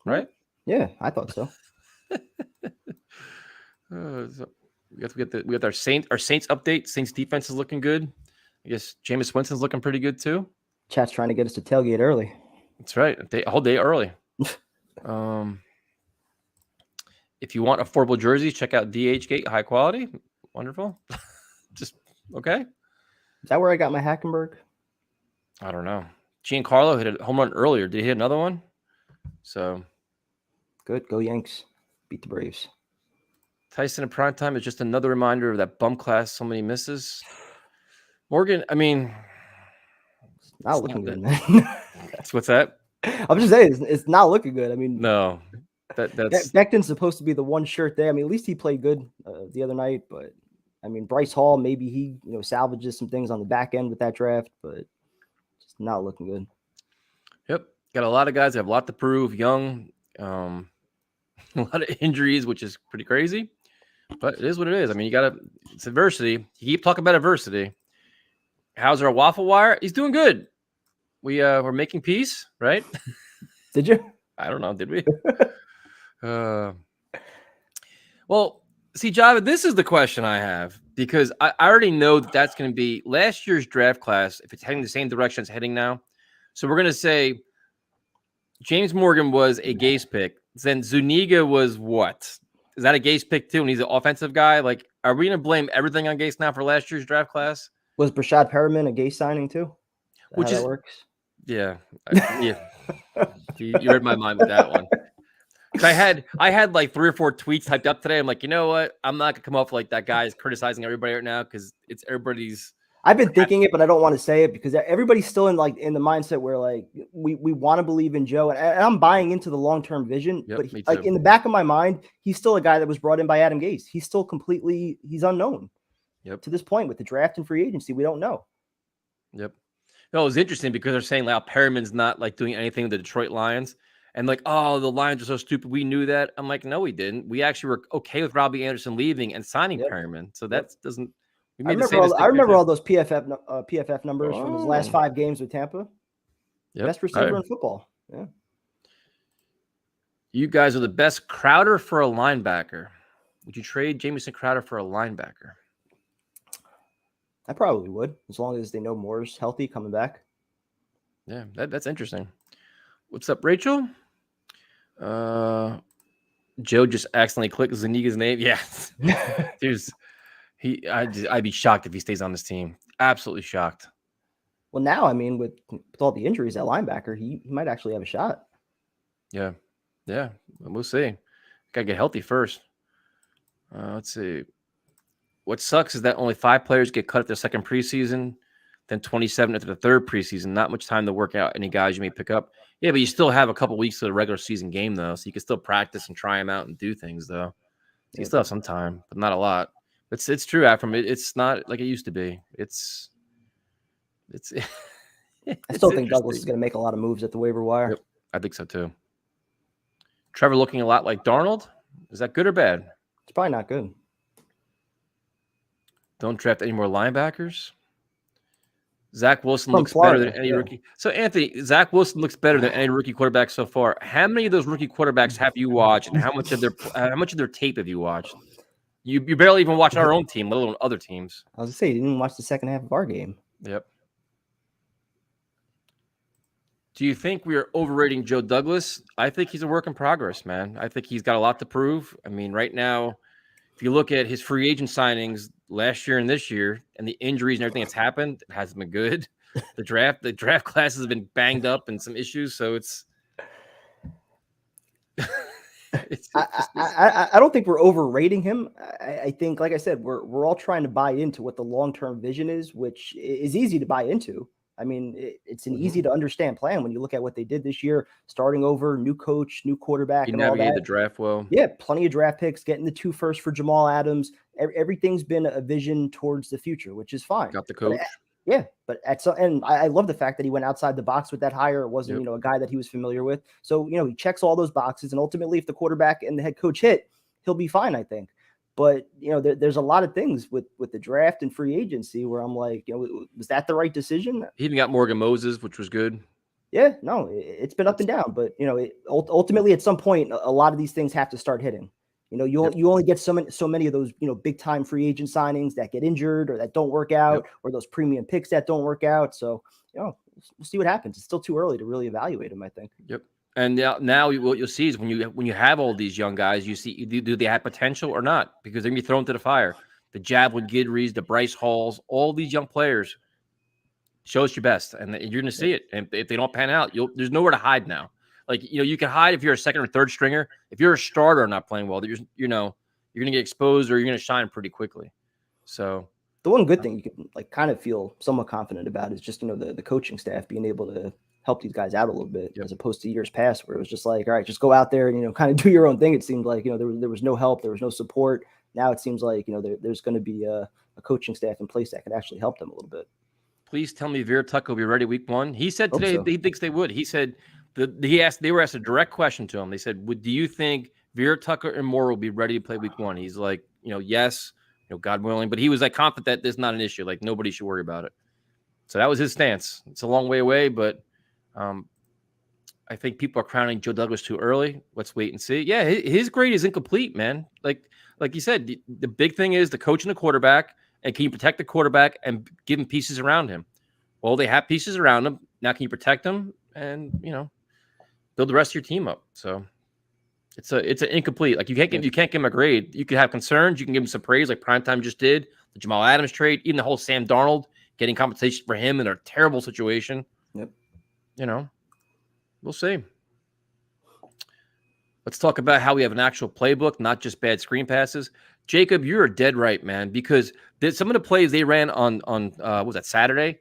right? Yeah, I thought so. So we got our Saints update. Saints defense is looking good. I guess Jameis Winston's looking pretty good too. Chat's trying to get us to tailgate early. That's right. A whole day early. If you want affordable jerseys, check out DH Gate, high quality. Wonderful. Just okay. Is that where I got my Hackenberg? I don't know. Giancarlo hit a home run earlier. Did he hit another one? So good. Go Yanks. Beat the Braves. Tyson in prime time is just another reminder of that bum class so many misses. Morgan, I mean, it's not looking good, man. What's that? I'm just saying it's not looking good. I mean, no, that's Becton's supposed to be the one shirt there. I mean, at least he played good the other night, but I mean, Bryce Hall, maybe he salvages some things on the back end with that draft, but just not looking good. Yep, got a lot of guys that have a lot to prove. Young, a lot of injuries, which is pretty crazy, but it is what it is. I mean, it's adversity. You keep talking about adversity. How's our waffle wire? He's doing good. We're making peace, right? Did you? I don't know. Did we? Well, see, Java, this is the question I have because I already know that's going to be last year's draft class. If it's heading the same direction it's heading now, so we're going to say James Morgan was a Gase pick. Then Zuniga was what? Is that a Gase pick too? And he's an offensive guy. Like, are we going to blame everything on Gase now for last year's draft class? Was Brashad Perriman a Gase signing too? Which how that works? Yeah. You read my mind with that one. I had like 3 or 4 tweets typed up today. I'm like, you know what? I'm not gonna come off like that guy is criticizing everybody right now because it's everybody's. I've been thinking it, but I don't want to say it because everybody's still in the mindset where like we want to believe in Joe, and I'm buying into the long-term vision. Yep, but like in the back of my mind, he's still a guy that was brought in by Adam Gase. He's still he's unknown. Yep. To this point with the draft and free agency, we don't know. Yep. No, it was interesting because they're saying like Perriman's not like doing anything with the Detroit Lions. And like, oh, the Lions are so stupid. We knew that. I'm like, no, we didn't. We actually were okay with Robbie Anderson leaving and signing Perriman. So that doesn't. I remember all those PFF numbers from his last 5 games with Tampa. Yep. Best receiver in football. Yeah. You guys are the best. Crowder for a linebacker. Would you trade Jamison Crowder for a linebacker? I probably would, as long as they know Moore's healthy coming back. Yeah, that's interesting. What's up, Rachel? Joe just accidentally clicked Zuniga's name. Yeah, I'd be shocked if he stays on this team. Absolutely shocked. Well, now I mean, with all the injuries at linebacker, he might actually have a shot. Yeah, we'll see. Gotta get healthy first. Let's see. What sucks is that only 5 players get cut at their second preseason, then 27 after the third preseason. Not much time to work out any guys you may pick up. Yeah, but you still have a couple weeks to the regular season game, though, so you can still practice and try them out and do things, though. So you still have some time, but not a lot. It's true, Afram. It's not like it used to be. I still think Douglas is going to make a lot of moves at the waiver wire. Yep, I think so, too. Trevor looking a lot like Darnold. Is that good or bad? It's probably not good. Don't draft any more linebackers. Zach Wilson looks better than any rookie. So, Anthony, Zach Wilson looks better than any rookie quarterback so far. How many of those rookie quarterbacks have you watched, and how much of their tape have you watched? You barely even watch our own team, let alone other teams. I was going to say, you didn't even watch the second half of our game. Yep. Do you think we are overrating Joe Douglas? I think he's a work in progress, man. I think he's got a lot to prove. I mean, right now, if you look at his free agent signings last year and this year and the injuries and everything that's happened, it hasn't been good. The draft class has been banged up and some issues, so it's I don't think we're overrating him. I think, like I said, we're all trying to buy into what the long-term vision is, which is easy to buy into. I mean, it's an easy to understand plan when you look at what they did this year, starting over, new coach, new quarterback, he and all navigated that. the draft well. Yeah, plenty of draft picks, getting the 2 firsts for Jamal Adams. Everything's been a vision towards the future, which is fine. Got the coach. But at some, and I love the fact that he went outside the box with that hire. It wasn't, a guy that he was familiar with. So, he checks all those boxes, and ultimately, if the quarterback and the head coach hit, he'll be fine, I think. But, there's a lot of things with the draft and free agency where I'm like, was that the right decision? He even got Morgan Moses, which was good. Yeah, no, it's been up and down, but ultimately at some point, a lot of these things have to start hitting. You only get so many of those, big time free agent signings that get injured or that don't work out, or those premium picks that don't work out. So, we'll see what happens. It's still too early to really evaluate them, I think. Yep. And now what you'll see is when you have all these young guys, you see do they have potential or not, because they're gonna be thrown to the fire. The Javelin Guidrys, the Bryce Halls, all these young players. Show us your best, and you're going to see it. And if they don't pan out, there's nowhere to hide now. Like, you can hide if you're a second or third stringer. If you're a starter and not playing well, you're going to get exposed, or you're going to shine pretty quickly. So the one good thing you can kind of feel somewhat confident about is just, the coaching staff being able to help these guys out a little bit, as opposed to years past where it was just like, all right, just go out there and, kind of do your own thing. It seemed like, there was no help. There was no support. Now it seems like, there's going to be a coaching staff in place that can actually help them a little bit. Please tell me Vera Tucker will be ready week 1. He said today he thinks they would. He said they were asked a direct question to him. They said, do you think Vera Tucker and Moore will be ready to play week 1? He's like, yes, God willing. But he was like confident that there's not an issue. Like, nobody should worry about it. So that was his stance. It's a long way away, but I think people are crowning Joe Douglas too early. Let's wait and see. Yeah, his grade is incomplete, man. Like you said, the big thing is the coach and the quarterback. And can you protect the quarterback and give him pieces around him? Well, they have pieces around him. Now can you protect them and, build the rest of your team up? So it's an incomplete. Like, you can't give him a grade. You can have concerns. You can give him some praise, like Primetime just did. The Jamal Adams trade, even the whole Sam Darnold getting compensation for him in a terrible situation. Yep. We'll see. Let's talk about how we have an actual playbook, not just bad screen passes. Jacob, you're dead right, man, because some of the plays they ran on what was that, Saturday?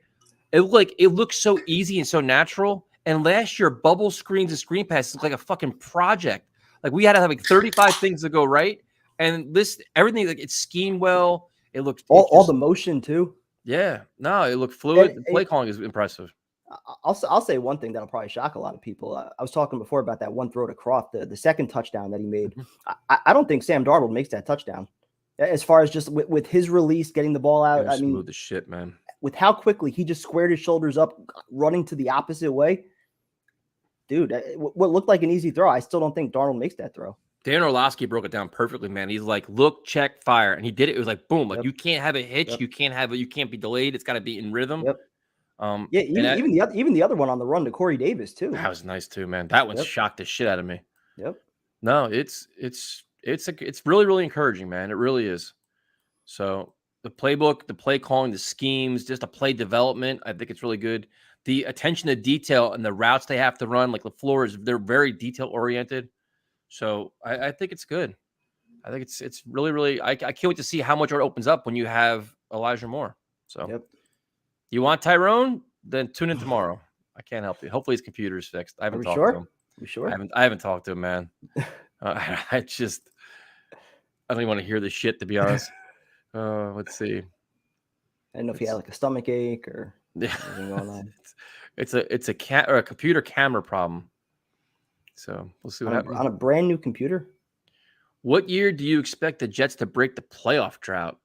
It looked so easy and so natural. And last year, bubble screens and screen passes looked like a fucking project. Like, we had to have 35 things to go right. And everything, it's schemed well. It looked all the motion too. Yeah, no, it looked fluid. The play calling is impressive. I'll say one thing that'll probably shock a lot of people. I was talking before about that one throw to Croft, the second touchdown that he made. I don't think Sam Darnold makes that touchdown. As far as just with his release, getting the ball out. I mean, smooth as shit, man. With how quickly he just squared his shoulders up, running to the opposite way. Dude, what looked like an easy throw, I still don't think Darnold makes that throw. Dan Orlovsky broke it down perfectly, man. He's like, look, check, fire. And he did it. It was like, boom. Like, you can't have a hitch. You can't be delayed. It's got to be in rhythm. Even the other one on the run to Corey Davis too. That was nice too, man. That one shocked the shit out of me. No, it's really, really encouraging, man. It really is. So the playbook, the play calling, the schemes, just the play development, I think it's really good. The attention to detail and the routes they have to run, like LaFleur, they're very detail oriented. So I think it's good. I think it's really, really. I can't wait to see how much it opens up when you have Elijah Moore. So, you want Tyrone? Then tune in tomorrow. I can't help you. Hopefully his computer is fixed. I haven't talked to him. You sure? I haven't talked to him, man. I don't even want to hear this shit, to be honest. Let's see. I don't know if he had like a stomach ache or anything going on. It's a computer camera problem. So we'll see what happens. On a brand new computer? What year do you expect the Jets to break the playoff drought?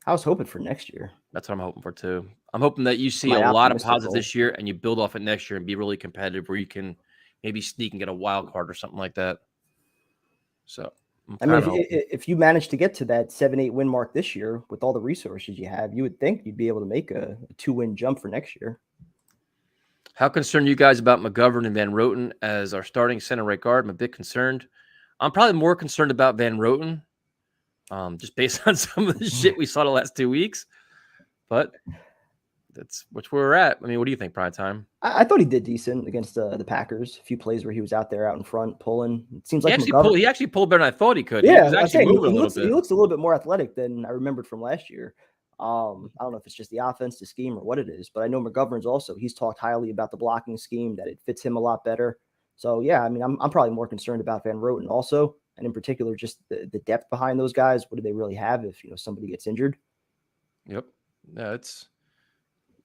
I was hoping for next year. That's what I'm hoping for too. I'm hoping that you see a lot of positives this year and you build off it next year and be really competitive, where you can maybe sneak and get a wild card or something like that. So, if you manage to get to that 7-8 win mark this year with all the resources you have, you would think you'd be able to make a 2-win jump for next year. How concerned are you guys about McGovern and Van Roten as our starting center right guard? I'm a bit concerned. I'm probably more concerned about Van Roten, just based on some of the shit we saw the last 2 weeks. But that's where we're at. I mean, what do you think, prime time? I thought he did decent against the Packers. A few plays where he was out in front pulling. It seems He like actually McGovern. He actually pulled better than I thought he could. He Yeah, was I'm actually saying moving a little bit. he looks a little bit more athletic than I remembered from last year. I don't know if it's just the offense, the scheme, or what it is, but I know McGovern's also. He's talked highly about the blocking scheme, that it fits him a lot better. So yeah, I mean, I'm probably more concerned about Van Roten also, and in particular, just the depth behind those guys. What do they really have if somebody gets injured? Yep. Yeah,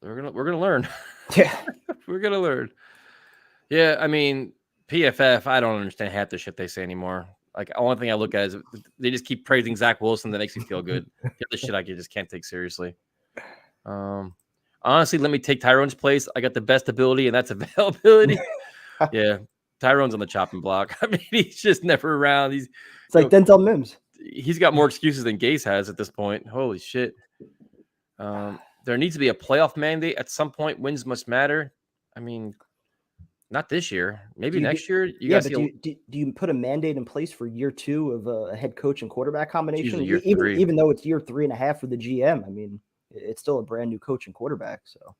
we're gonna learn. Yeah, we're gonna learn. Yeah, I mean, PFF, I don't understand half the shit they say anymore. Like, the only thing I look at is they just keep praising Zach Wilson. That makes me feel good. The other shit I just can't take seriously. Honestly, let me take Tyrone's place. I got the best ability, and that's availability. Yeah, Tyrone's on the chopping block. I mean, he's just never around. It's like Denzel Mims. He's got more excuses than Gase has at this point. Holy shit. There needs to be a playoff mandate at some point. Wins must matter. I mean, not this year. Maybe next year. Do you put a mandate in place for year 2 of a head coach and quarterback combination? Even though it's year 3.5 for the GM, I mean, it's still a brand new coach and quarterback. So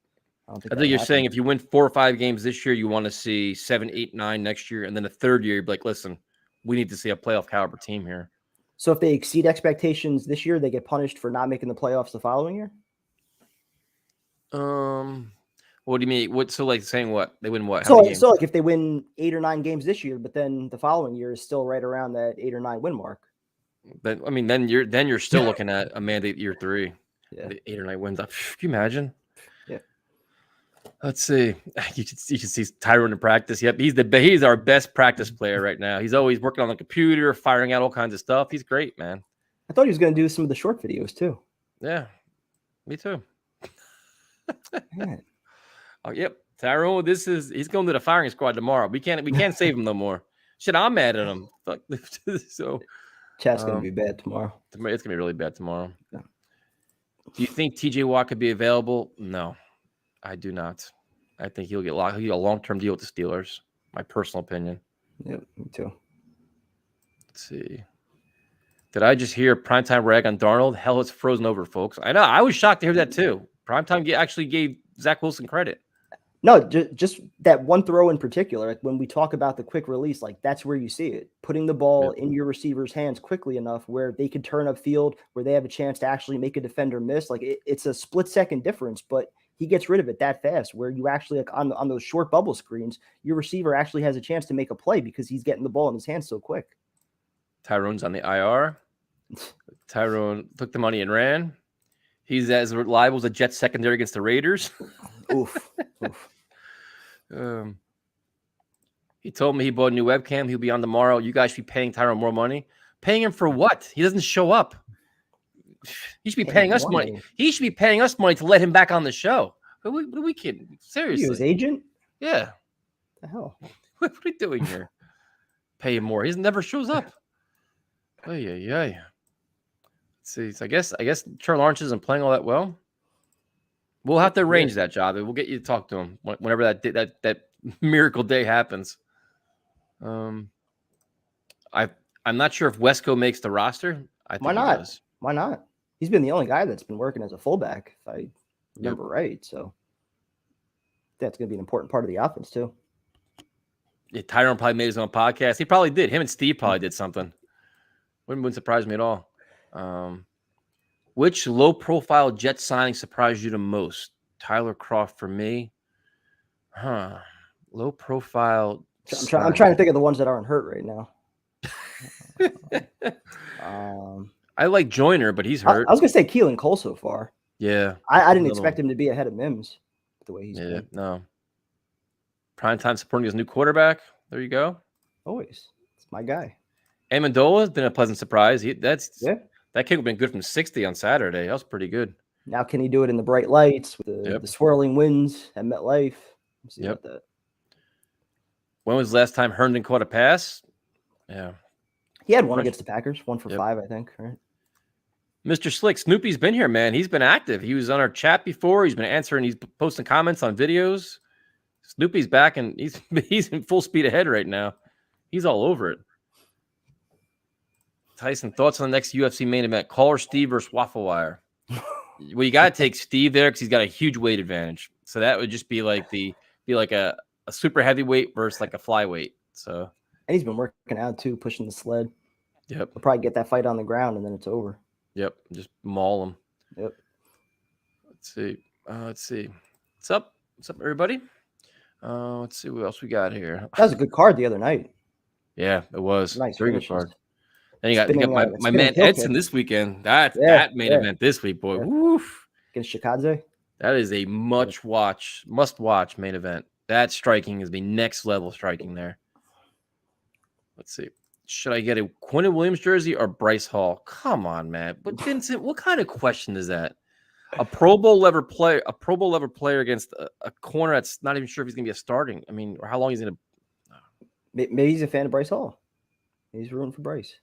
I think you're saying if you win 4 or 5 games this year, you want to see 7, 8, 9 next year, and then the third year, you'd be like, listen, we need to see a playoff caliber team here. So if they exceed expectations this year, they get punished for not making the playoffs the following year? What do you mean? So like saying what? They win what? So like if they win 8 or 9 games this year, but then the following year is still right around that 8 or 9 win mark. But I mean, then you're still looking at a mandate year 3. Yeah. 8 or 9 wins. Can you imagine? Yeah. Let's see. You should see Tyrone in practice. Yep, he's our best practice player right now. He's always working on the computer, firing out all kinds of stuff. He's great, man. I thought he was going to do some of the short videos too. Yeah, me too. Oh, yep. Tyrone, he's going to the firing squad tomorrow. We can't save him no more. Shit, I'm mad at him. Fuck. So chat's going to be bad tomorrow. It's going to be really bad tomorrow. Yeah. Do you think TJ Watt could be available? No, I do not. I think he'll get locked. He'll get a long-term deal with the Steelers. My personal opinion. Yep, me too. Let's see. Did I just hear primetime rag on Darnold? Hell, it's frozen over, folks. I know. I was shocked to hear that too. Primetime actually gave Zach Wilson credit. No, just that one throw in particular. Like when we talk about the quick release, like that's where you see it. Putting the ball in your receiver's hands quickly enough where they can turn upfield, where they have a chance to actually make a defender miss. Like it's a split-second difference, but he gets rid of it that fast where you actually, like on those short bubble screens, your receiver actually has a chance to make a play because he's getting the ball in his hands so quick. Tyrone's on the IR. Tyrone took the money and ran. He's as reliable as a Jets secondary against the Raiders. Oof. He told me he bought a new webcam. He'll be on tomorrow. You guys should be paying Tyrone more money. Paying him for what? He doesn't show up. He should be paying us money. He should be paying us money to let him back on the show. What are we kidding? Seriously. His agent? Yeah. The hell? What are we doing here? Pay him more. He never shows up. Let's see. So I guess Trevor Lawrence isn't playing all that well. We'll have to arrange that job. We'll get you to talk to him whenever that miracle day happens. I'm not sure if Wesco makes the roster. Why not? Why not? He's been the only guy that's been working as a fullback, if I remember right. So that's going to be an important part of the offense too. Yeah, Tyrone probably made his own podcast. He probably did. Him and Steve probably did something. Wouldn't surprise me at all. Which low-profile Jet signing surprised you the most? Tyler Kroft for me. Low-profile. I'm trying to think of the ones that aren't hurt right now. I like Joyner, but he's hurt. I was going to say Keelan Cole so far. Yeah. I didn't expect him to be ahead of Mims the way he's been. No. Primetime supporting his new quarterback. There you go. Always. It's my guy. Amendola has been a pleasant surprise. That kick would have been good from 60 on Saturday. That was pretty good. Now can he do it in the bright lights with the swirling winds at MetLife? Let's see about that. When was the last time Herndon caught a pass? Yeah. He had one against the Packers, 1 for 5, I think, right? Mr. Slick, Snoopy's been here, man. He's been active. He was on our chat before. He's been answering. He's posting comments on videos. Snoopy's back, and he's in full speed ahead right now. He's all over it. Tyson, thoughts on the next UFC main event? Caller Steve versus Waffle Wire. Well, you got to take Steve there because he's got a huge weight advantage. So that would just be like a super heavyweight versus like a flyweight. So And he's been working out too, pushing the sled. yep, He'll probably get that fight on the ground and then it's over. yep, just maul him. Yep. Let's see. What's up? What's up, everybody? Let's see what else we got here. That was a good card the other night. Yeah, it was. Nice Very finishes. good card. Then you got my man Edson this weekend. That main event this week, boy. Yeah. Woof. Against Shikadze. That is a must watch main event. That striking is the next level striking there. Let's see. Should I get a Quinton Williams jersey or Bryce Hall? Come on, man. But Vincent, what kind of question is that? A Pro Bowl level player against a corner that's not even sure if he's gonna be a starting. I mean, or how long he's gonna. Maybe he's a fan of Bryce Hall. He's rooting for Bryce.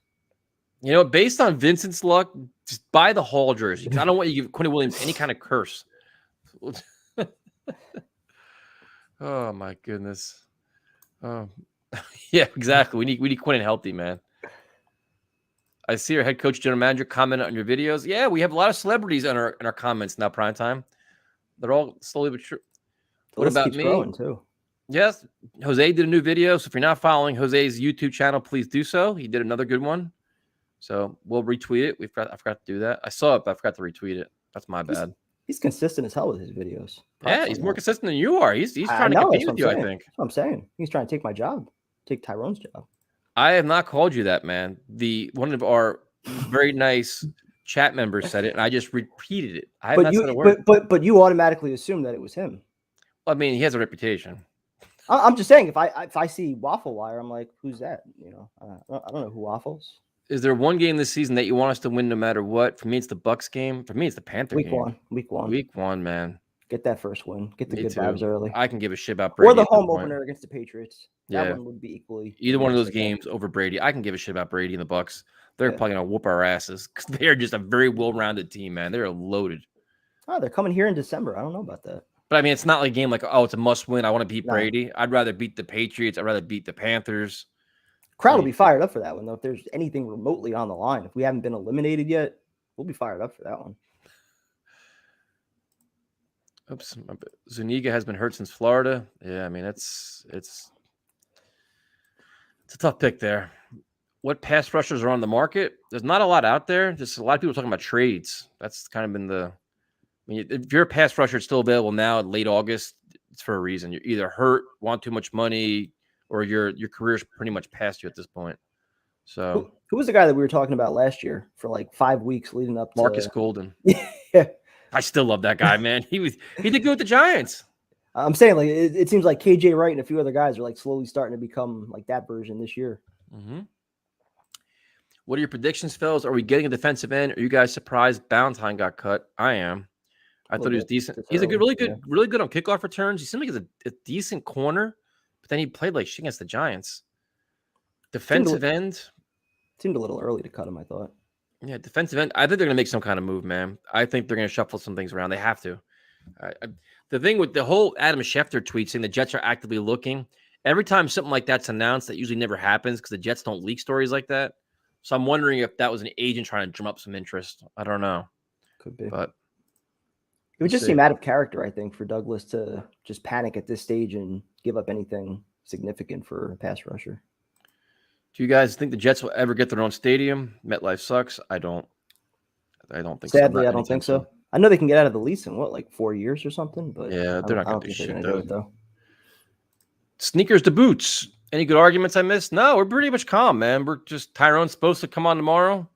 You know, based on Vincent's luck, just buy the Hall jersey. I don't want you to give Quinton Williams any kind of curse. Oh my goodness. Oh, yeah, exactly. We need Quinton healthy, man. I see your head coach, general manager comment on your videos. Yeah, we have a lot of celebrities in our comments now. Prime time. They're all slowly but sure. What about me? Growing too. Yes, Jose did a new video. So if you're not following Jose's YouTube channel, please do so. He did another good one. So we'll retweet it. I forgot to do that. I saw it, but I forgot to retweet it. That's my bad. He's consistent as hell with his videos. Yeah, he's more consistent than you are. He's trying to compete with you, I think. That's what I'm saying. He's trying to take my job. Take Tyrone's job. I have not called you that, man. One of our very nice chat members said it, and I just repeated it. I have not said a word. But you automatically assume that it was him. I mean, he has a reputation. I'm just saying, if I see Waffle Wire, I'm like, who's that? You know, I don't know who waffles. Is there one game this season that you want us to win no matter what? For me, it's the Bucks game. For me, it's the Panther game. Week one, man. Get that first win. Get the good vibes early. I can give a shit about Brady. Or the home opener against the Patriots. That one would be equally. Either one of those games over Brady. I can give a shit about Brady and the Bucks. They're probably gonna whoop our asses because they are just a very well-rounded team, man. They're loaded. Oh, they're coming here in December. I don't know about that. But I mean, it's not like a game like, oh, it's a must-win. I want to beat Brady. I'd rather beat the Patriots. I'd rather beat the Panthers. Crowd will be fired up for that one, though. If there's anything remotely on the line, if we haven't been eliminated yet, we'll be fired up for that one. Oops, Zuniga has been hurt since Florida. Yeah, I mean it's a tough pick there. What pass rushers are on the market? There's not a lot out there. Just a lot of people talking about trades. That's kind of been the. I mean, if you're a pass rusher still available now in late August, it's for a reason. You're either hurt, want too much money, or your career's pretty much past you at this point. So who was the guy that we were talking about last year for like 5 weeks leading up to Marcus Golden? Yeah. I still love that guy, man. He did good with the Giants. I'm saying, like, it seems like KJ Wright and a few other guys are like slowly starting to become like that version this year. Mm-hmm. What are your predictions, fellas? Are we getting a defensive end? Are you guys surprised Ballantyne got cut? I am. I thought he was decent. He's a really good on kickoff returns. He seemed like he's a decent corner, but then he played like shit against the Giants. Defensive end seemed a little early to cut him, I thought. Yeah, defensive end. I think they're going to make some kind of move, man. I think they're going to shuffle some things around. They have to. The thing with the whole Adam Schefter tweet saying the Jets are actively looking, every time something like that's announced, that usually never happens because the Jets don't leak stories like that. So I'm wondering if that was an agent trying to drum up some interest. I don't know. Could be. But it would just seem out of character, I think, for Douglas to just panic at this stage and give up anything significant for a pass rusher. Do you guys think the Jets will ever get their own stadium? MetLife sucks. I don't think so. Sadly, I don't think so. I know they can get out of the lease in like 4 years or something, but yeah, they're not going to do shit though. Sneakers to boots. Any good arguments I missed? No, we're pretty much calm, man. We're just Tyrone's supposed to come on tomorrow.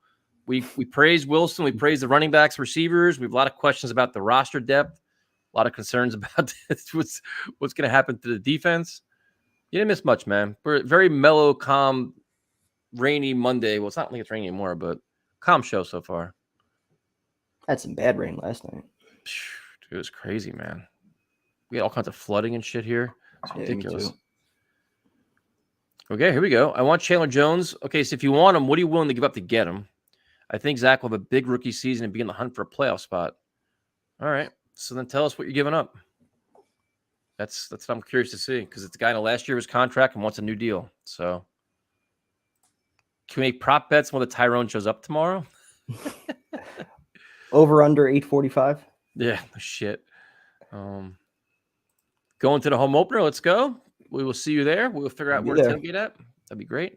We praise Wilson. We praise the running backs, receivers. We have a lot of questions about the roster depth. A lot of concerns about what's going to happen to the defense. You didn't miss much, man. We're very mellow, calm, rainy Monday. Well, it's not like it's raining anymore, but calm show so far. Had some bad rain last night. It was crazy, man. We had all kinds of flooding and shit here. It's ridiculous. Okay, here we go. I want Chandler Jones. Okay, so if you want him, what are you willing to give up to get him? I think Zach will have a big rookie season and be in the hunt for a playoff spot. All right, so then tell us what you're giving up. That's what I'm curious to see because it's a guy in the last year of his contract and wants a new deal. So can we make prop bets when the Tyrone shows up tomorrow? Over under 845. Yeah, shit. Going to the home opener. Let's go. We will see you there. We'll figure out Be where to there. tailgate at. That'd be great.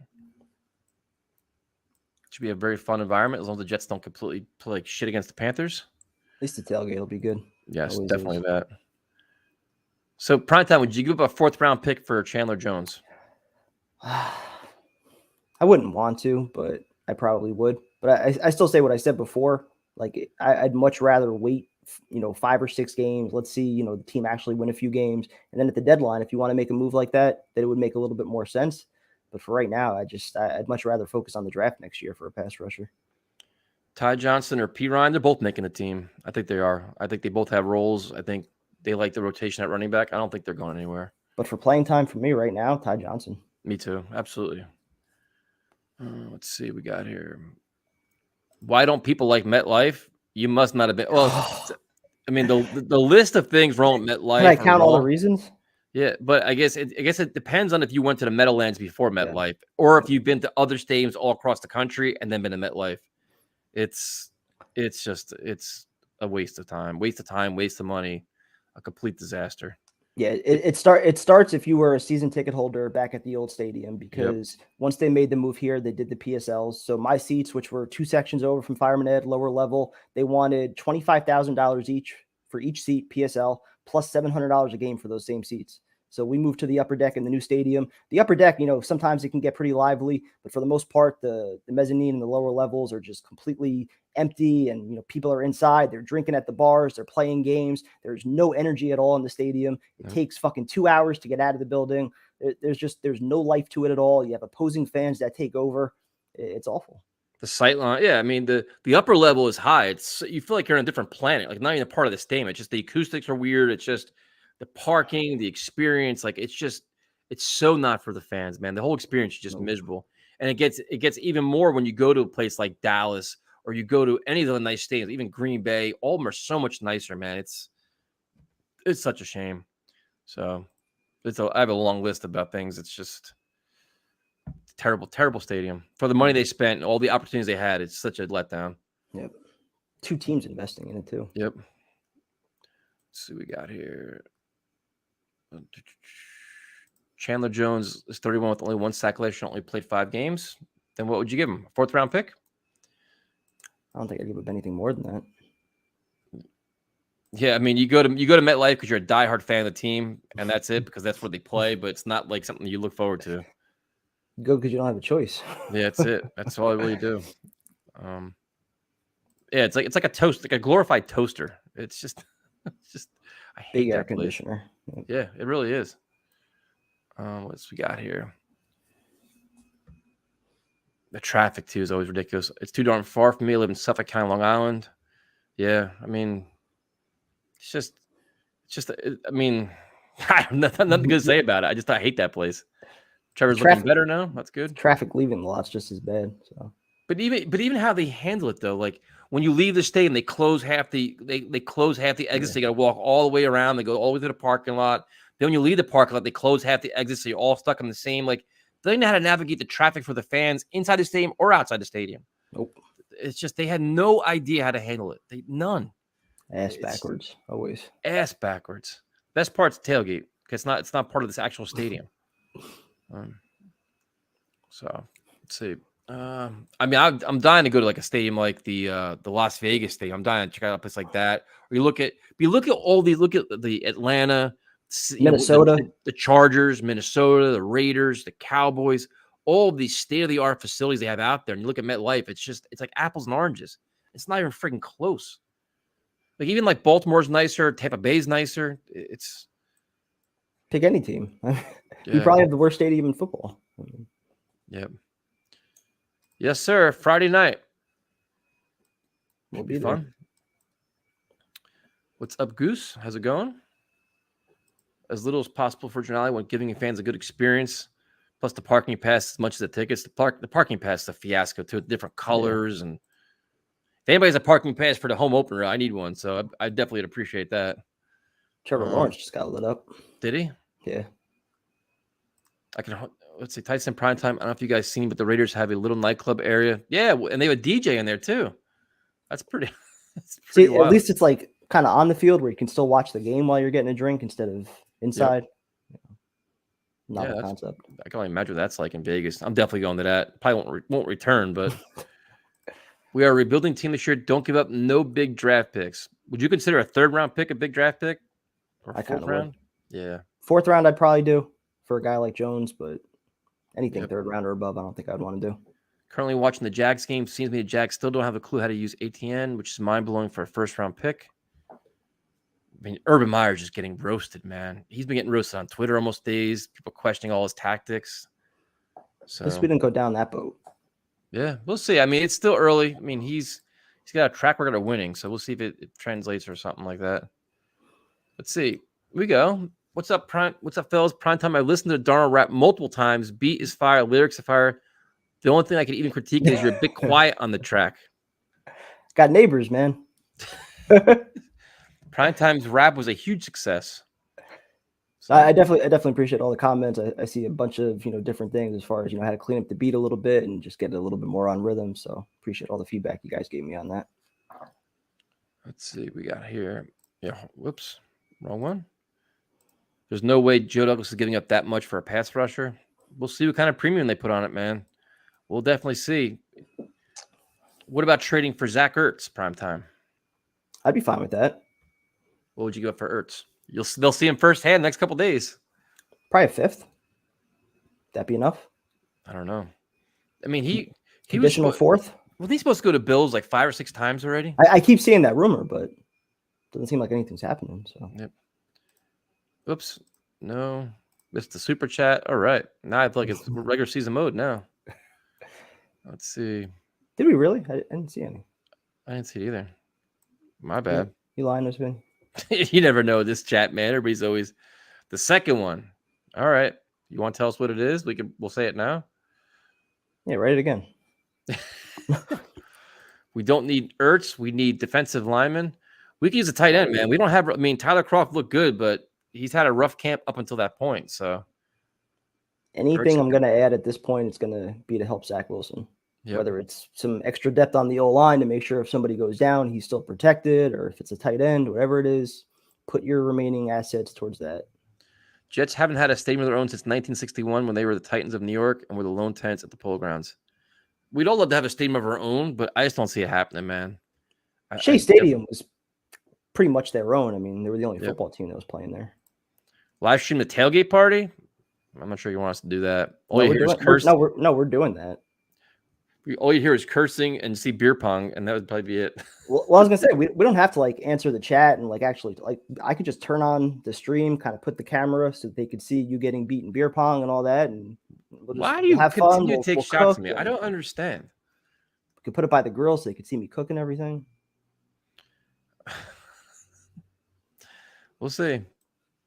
Should be a very fun environment as long as the Jets don't completely play like shit against the Panthers. At least the tailgate will be good. Yes, Always definitely is. that. So, primetime, would you give up a 4th-round pick for Chandler Jones? I wouldn't want to, but I probably would. But I still say what I said before. Like I'd much rather wait, 5 or 6 games. Let's see, the team actually win a few games, and then at the deadline, if you want to make a move like that, it would make a little bit more sense. But for right now, I'd much rather focus on the draft next year for a pass rusher. Ty Johnson or P. Ryan, they're both making the team. I think they are. I think they both have roles. I think they like the rotation at running back. I don't think they're going anywhere. But for playing time for me right now, Ty Johnson. Me too. Absolutely. Let's see. We got here. Why don't people like MetLife? You must not have been. Well, I mean, the list of things wrong with MetLife. Can I count all the reasons? Yeah, but I guess it depends on if you went to the Meadowlands before MetLife, or if you've been to other stadiums all across the country and then been to MetLife. It's a waste of time, waste of money, a complete disaster. Yeah, it starts if you were a season ticket holder back at the old stadium, because once they made the move here, they did the PSLs. So my seats, which were 2 sections over from Fireman Ed, lower level, they wanted $25,000 each for each seat PSL, plus $700 a game for those same seats. So we moved to the upper deck in the new stadium. The upper deck, sometimes it can get pretty lively, but for the most part, the mezzanine and the lower levels are just completely empty, and people are inside. They're drinking at the bars. They're playing games. There's no energy at all in the stadium. It takes fucking 2 hours to get out of the building. There's no life to it at all. You have opposing fans that take over. It's awful. The sight line, yeah. I mean, the upper level is high. You feel like you're on a different planet, like not even a part of the stadium. It's just the acoustics are weird. It's just the parking, the experience. Like it's so not for the fans, man. The whole experience is just miserable, and it gets even more when you go to a place like Dallas, or you go to any of the nice stadiums, even Green Bay. All of them are so much nicer, man. It's such a shame. So I have a long list about things. It's just terrible, terrible stadium for the money they spent and all the opportunities they had. It's such a letdown. Yep. 2 teams investing in it too. Yep. Let's see what we got here. Chandler Jones is 31 with only 1 sack last year, only played 5 games. Then what would you give him? A 4th-round pick? I don't think I'd give up anything more than that. Yeah, I mean, you go to MetLife because you're a diehard fan of the team, and that's it, because that's where they play. But it's not like something you look forward to. Go because you don't have a choice. Yeah, that's it. That's all I really do. Yeah, it's like a toast, like a glorified toaster. It's just I hate big air that place. conditioner. Yeah, it really is. What's we got here? The traffic too is always ridiculous. It's too darn far from me. I live in Suffolk County, Long Island. Yeah, I mean, it's just. I mean, I have nothing good to say about it. I hate that place. Trevor's looking better now. That's good. Traffic leaving the lot's just as bad. So, but even how they handle it though, like when you leave the stadium, they close half the exits. They got to walk all the way around. They go all the way to the parking lot. Then when you leave the parking lot, they close half the exits, so you're all stuck in the same. Like they don't know how to navigate the traffic for the fans inside the stadium or outside the stadium. Nope. It's just they had no idea how to handle it. None. Ass backwards, always. Ass backwards. Best part's tailgate because it's not part of this actual stadium. So let's see. I mean, I'm dying to go to like a stadium like the Las Vegas stadium. I'm dying to check out a place like that. Or you look at all these. Look at the Atlanta, Minnesota, the Chargers, Minnesota, the Raiders, the Cowboys. All of these state-of-the-art facilities they have out there, and you look at MetLife. It's like apples and oranges. It's not even freaking close. Like even like Baltimore's nicer, Tampa Bay's nicer. It's pick any team. You probably have the worst stadium in football. Yep. Yes, sir. Friday night. Will be fun. there. What's up, Goose? How's it going? As little as possible for Janelle when giving fans a good experience. Plus the parking pass as much as the tickets. The parking pass is a fiasco too, with different colors. And if anybody has a parking pass for the home opener, I need one. So I definitely would appreciate that. Trevor Lawrence just got lit up. Did he? Yeah. Let's see, Tyson Prime Time. I don't know if you guys seen, but the Raiders have a little nightclub area. Yeah, and they have a DJ in there too. That's pretty. It's pretty See, wild. at least it's like kind of on the field where you can still watch the game while you're getting a drink instead of inside. Novel concept. I can only imagine what that's like in Vegas. I'm definitely going to that. Probably won't return, but we are a rebuilding team this year. Don't give up no big draft picks. Would you consider a 3rd round pick a big draft pick? Or I kind 4th of round? would. Yeah. 4th round I'd probably do for a guy like Jones, but anything 3rd round or above, I don't think I'd want to do. Currently watching the Jags game. Seems to me the Jags still don't have a clue how to use ATN, which is mind-blowing for a 1st round pick. I mean, Urban Meyer's just getting roasted, man. He's been getting roasted on Twitter almost days. People questioning all his tactics. So at least we didn't go down that boat. Yeah, we'll see. I mean, it's still early. I mean, he's got a track record of winning, so we'll see if it translates or something like that. Let's see. Here we go. What's up, Prime? What's up, fellas? Prime time. I listened to Darnold rap multiple times. Beat is fire. Lyrics are fire. The only thing I can even critique is you're a bit quiet on the track. Got neighbors, man. Primetime's rap was a huge success. So I definitely appreciate all the comments. I see a bunch of different things as far as how to clean up the beat a little bit and just get a little bit more on rhythm. So appreciate all the feedback you guys gave me on that. Let's see what we got here. Yeah, whoops, wrong one. There's no way Joe Douglas is giving up that much for a pass rusher. We'll see what kind of premium they put on it, man. We'll definitely see. What about trading for Zach Ertz primetime? I'd be fine with that. What would you go for Ertz? They'll see him firsthand next couple days. Probably a 5th. That be enough? I don't know. I mean, he conditional was 4th. Well, he's supposed to go to Bills like 5 or 6 times already. I keep seeing that rumor, but it doesn't seem like anything's happening. So yep. Oops, no, missed the super chat. All right, now I feel like it's regular season mode now. Let's see. Did we really? I didn't see any. I didn't see it either. My bad. You lying, has been. You never know this chat, man. Everybody's always the second one. All right. You want to tell us what it is? We'll say it now. Yeah, write it again. We don't need Ertz. We need defensive linemen. We can use a tight end, man. We don't have. I mean, Tyler Kroft looked good, but he's had a rough camp up until that point. So anything I'm going to add at this point, it's going to be to help Zach Wilson. Yep. Whether it's some extra depth on the O-line to make sure if somebody goes down, he's still protected, or if it's a tight end, whatever it is, put your remaining assets towards that. Jets haven't had a stadium of their own since 1961 when they were the Titans of New York and were the lone tenants at the Polo Grounds. We'd all love to have a stadium of our own, but I just don't see it happening, man. Shea Stadium was pretty much their own. I mean, they were the only football team that was playing there. Live stream the tailgate party? I'm not sure you want us to do that. All you hear is cursing. We're doing that. All you hear is cursing and see beer pong, and that would probably be it. Well, I was gonna say we don't have to like answer the chat and like actually like I could just turn on the stream, kind of put the camera so they could see you getting beaten beer pong and all that. And why do you have continue to take shots at me? I don't understand. We could put it by the grill so they could see me cooking everything. We'll see.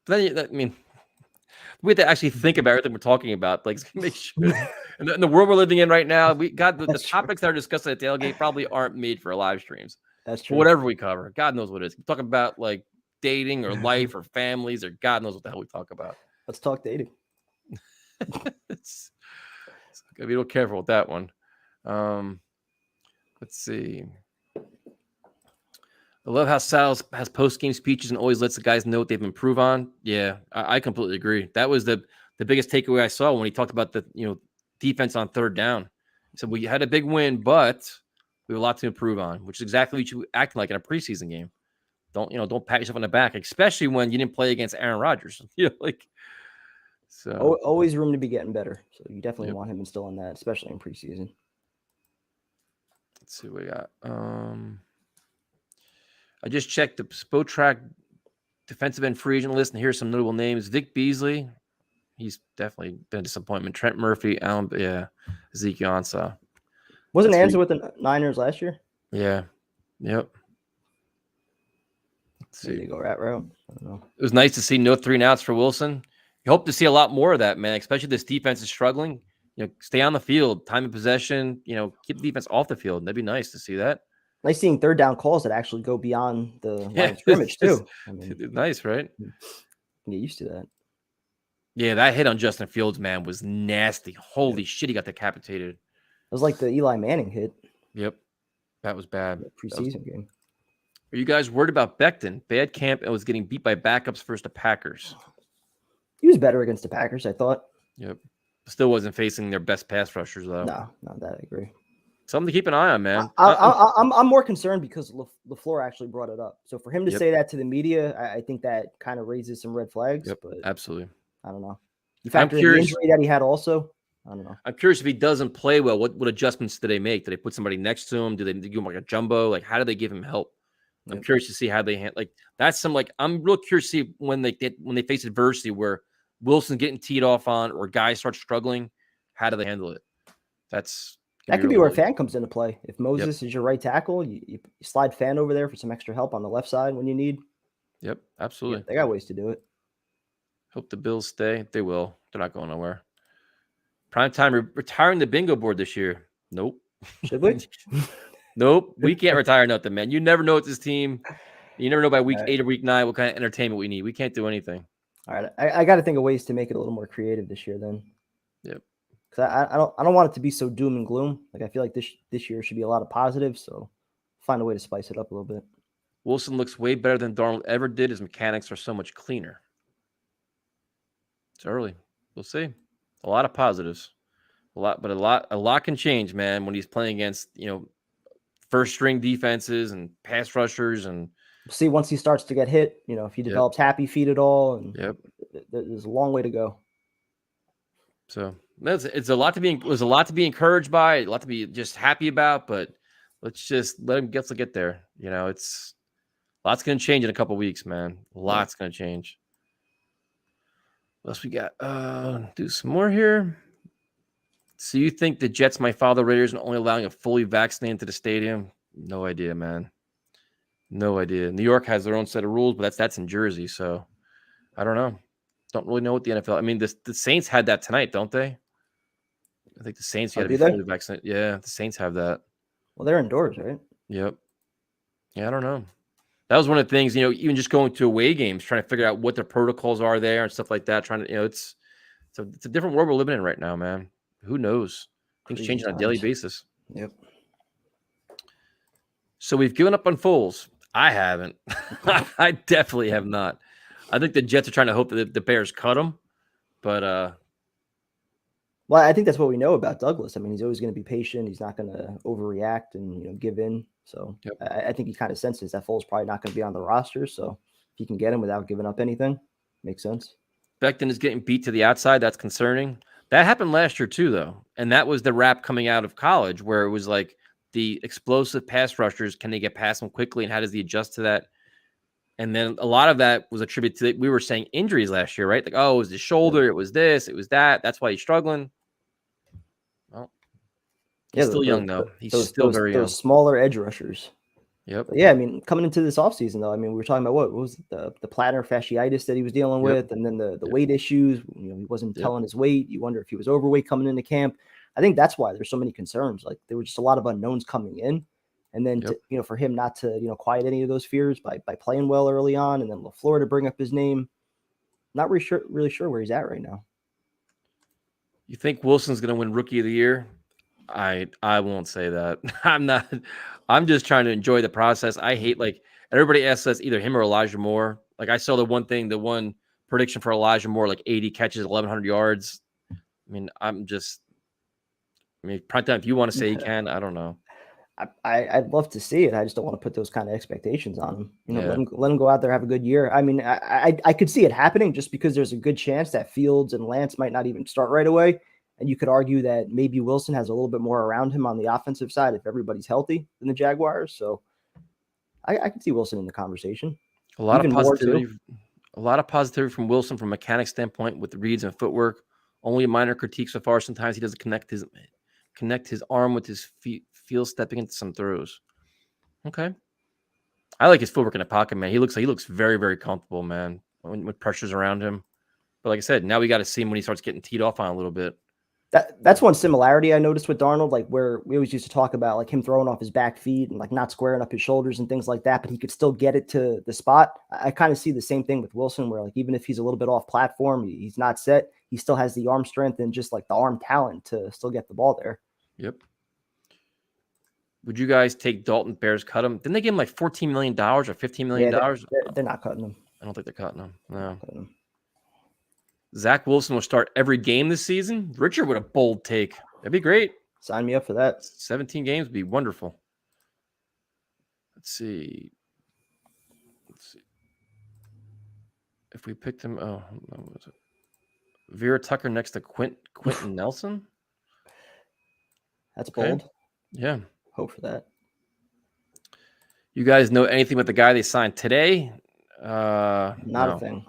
But then, I mean, we have to actually think about everything we're talking about. Like, make sure. In the world we're living in right now, we got the topics that are discussed at the tailgate probably aren't made for live streams. That's true. Whatever we cover, God knows what it is. We're talking about like dating or life or families or God knows what the hell we talk about. Let's talk dating. It's gotta be a little careful with that one. Let's see. I love how Sal has post-game speeches and always lets the guys know what they've improved on. Yeah, I completely agree. That was the biggest takeaway I saw when he talked about the defense on third down. He said, we had a big win, but we have a lot to improve on, which is exactly what you acting like in a preseason game. Don't pat yourself on the back, especially when you didn't play against Aaron Rodgers. So always room to be getting better. So you definitely want him instilling that, especially in preseason. Let's see what we got. I just checked the Spotrac defensive end free agent list, and here's some notable names. Vic Beasley. He's definitely been a disappointment. Trent Murphy, Ezekiel Ansah. Wasn't Ansah with the Niners last year? Yeah. Yep. Let's see. Did they go rat route? I don't know. It was nice to see no 3-and-outs for Wilson. You hope to see a lot more of that, man, especially this defense is struggling. Stay on the field, time of possession, keep the defense off the field. That'd be nice to see that. Nice seeing third down calls that actually go beyond the line of scrimmage, too. Nice, right? Get used to that. Yeah, that hit on Justin Fields, man, was nasty. Holy shit, he got decapitated. It was like the Eli Manning hit. Yep. That was bad. Preseason game. Are you guys worried about Becton? Bad camp and was getting beat by backups versus the Packers. He was better against the Packers, I thought. Yep. Still wasn't facing their best pass rushers, though. No, not that I agree. Something to keep an eye on, man. I'm more concerned because LaFleur actually brought it up. So for him to Yep. say that to the media, I think that kind of raises some red flags. Yep, but absolutely. I don't know. You factor in the injury that he had also. I don't know. I'm curious if he doesn't play well, what adjustments do they make? Do they put somebody next to him? Do they give him like a jumbo? Like, how do they give him help? I'm curious to see how they like. That's some like I'm real curious to see when they face adversity where Wilson's getting teed off on or guys start struggling. How do they handle it? That could be where Fan comes into play. If Moses is your right tackle, you slide Fan over there for some extra help on the left side when you need. Yep, absolutely. They got ways to do it. Hope the Bills stay. They will. They're not going nowhere. Prime time retiring the bingo board this year. Nope. Should we? Nope. We can't retire nothing, man. You never know with this team. You never know by week 8 or week 9 what kind of entertainment we need. We can't do anything. All right. I got to think of ways to make it a little more creative this year then. Yep. Because I don't want it to be so doom and gloom. Like I feel like this year should be a lot of positives. So find a way to spice it up a little bit. Wilson looks way better than Darnold ever did. His mechanics are so much cleaner. It's early. We'll see. A lot of positives. A lot can change, man, when he's playing against, first string defenses and pass rushers. And we'll see once he starts to get hit, if he develops happy feet at all. And there's a long way to go. So it's a lot to be encouraged by, a lot to be just happy about, but let's just let him get there. It's lots going to change in a couple weeks, man. Lots going to change. What else we got? Do some more here. So you think the Jets might follow the Raiders and only allowing a fully vaccinated into the stadium? No idea, man. No idea. New York has their own set of rules, but that's in Jersey, so I don't know. Don't really know what the NFL. I mean, the Saints had that tonight, don't they? I think the Saints had to be fully vaccinated. Yeah, the Saints have that. Well, they're indoors, right? Yep. Yeah, I don't know. That was one of the things, even just going to away games, trying to figure out what their protocols are there and stuff like that. Trying to, it's a different world we're living in right now, man. Who knows? Things change on a daily basis. Yep. So we've given up on Foles. I haven't. I definitely have not. I think the Jets are trying to hope that the Bears cut him, but well, I think that's what we know about Douglas. I mean, he's always going to be patient. He's not going to overreact and give in. So I think he kind of senses that Foles probably not going to be on the roster. So if you can get him without giving up anything, makes sense. Becton is getting beat to the outside. That's concerning. That happened last year too, though, and that was the rap coming out of college, where it was like the explosive pass rushers. Can they get past them quickly, and how does he adjust to that? And then a lot of that was attributed to, we were saying, injuries last year, right? Like, oh, it was his shoulder, it was this, it was that. That's why he's struggling. Well, he's still young, though. He's still very young. Those smaller edge rushers. Yep. But yeah, I mean, coming into this offseason, though, I mean, we were talking about what was the plantar fasciitis that he was dealing with, and then the weight issues. He wasn't telling his weight. You wonder if he was overweight coming into camp. I think that's why there's so many concerns. Like, there were just a lot of unknowns coming in. And then, for him not to, quiet any of those fears by playing well early on, and then LaFleur to bring up his name. Not really sure where he's at right now. You think Wilson's going to win Rookie of the Year? I won't say that. I'm not. I'm just trying to enjoy the process. I hate, like, everybody asks us either him or Elijah Moore. Like, I saw the one prediction for Elijah Moore, like 80 catches, 1,100 yards. I mean, prime time, if you want to say he can, I don't know. I'd love to see it. I just don't want to put those kind of expectations on him. Let him go out there, have a good year. I mean, I could see it happening just because there's a good chance that Fields and Lance might not even start right away. And you could argue that maybe Wilson has a little bit more around him on the offensive side if everybody's healthy than the Jaguars. So I can see Wilson in the conversation. A lot of positivity from Wilson from a mechanic standpoint with the reads and footwork. Only a minor critique so far. Sometimes he doesn't connect his arm with his feet. Feels stepping into some throws. Okay. I like his footwork in the pocket, man. He looks very, very comfortable, man, when pressure's around him. But like I said, now we got to see him when he starts getting teed off on a little bit. That's one similarity I noticed with Darnold, like where we always used to talk about like him throwing off his back feet and like not squaring up his shoulders and things like that, but he could still get it to the spot. I kind of see the same thing with Wilson, where like even if he's a little bit off platform, he's not set, he still has the arm strength and just like the arm talent to still get the ball there. Yep. Would you guys take Dalton? Bears cut him? Didn't they give him like $14 million or $15 million? Yeah, they're not cutting him. I don't think they're cutting him. No. Cutting him. Zach Wilson will start every game this season. Richard with a bold take. That'd be great. Sign me up for that. 17 games would be wonderful. Let's see. If we picked him, what was it? Vera Tucker next to Quinton Nelson. That's bold. Yeah. Hope for that. You guys know anything about the guy they signed today? Not a thing.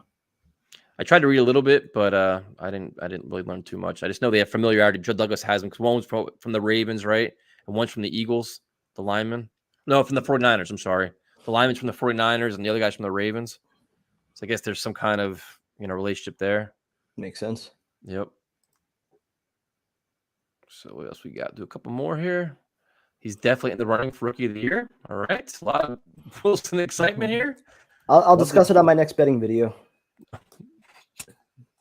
I tried to read a little bit, but I didn't really learn too much. I just know they have familiarity. Joe Douglas has them because one was from the Ravens, right? And one's from the Eagles, the lineman. No, from the 49ers. I'm sorry. The lineman's from the 49ers and the other guy's from the Ravens. So I guess there's some kind of, relationship there. Makes sense. Yep. So what else we got? Do a couple more here. He's definitely in the running for Rookie of the Year. All right. A lot of Wilson excitement here. I'll discuss it on my next betting video.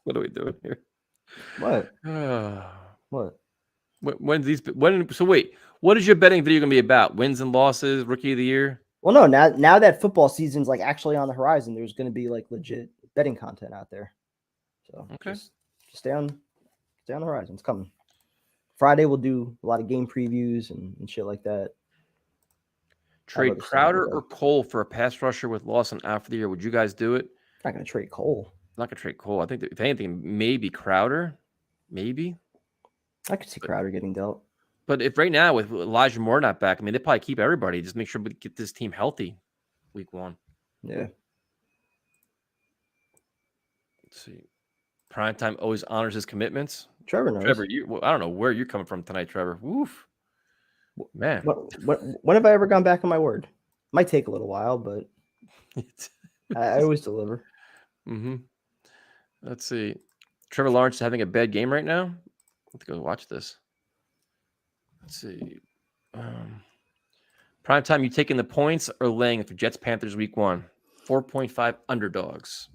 What are we doing here? What? What? So wait, what is your betting video going to be about? Wins and losses, Rookie of the Year? Well, no, now that football season's like actually on the horizon, there's going to be like legit betting content out there. So okay, just stay on the horizon. It's coming. Friday we'll do a lot of game previews and shit like that. Trade Crowder or Cole for a pass rusher with Lawson out for the year. Would you guys do it? I'm not going to trade Cole. I'm not going to trade Cole. I think that if anything, maybe Crowder. Maybe. I could see Crowder getting dealt. But if right now with Elijah Moore not back, I mean, they probably keep everybody. Just make sure we get this team healthy week 1. Yeah. Let's see. Primetime always honors his commitments. Trevor knows. Trevor, I don't know where you're coming from tonight, Trevor. Woof. Man. When have I ever gone back on my word? Might take a little while, but I always deliver. Mm-hmm. Let's see. Trevor Lawrence is having a bad game right now. I have to go watch this. Let's see. Prime time, you taking the points or laying for Jets Panthers week 1? 4.5 underdogs.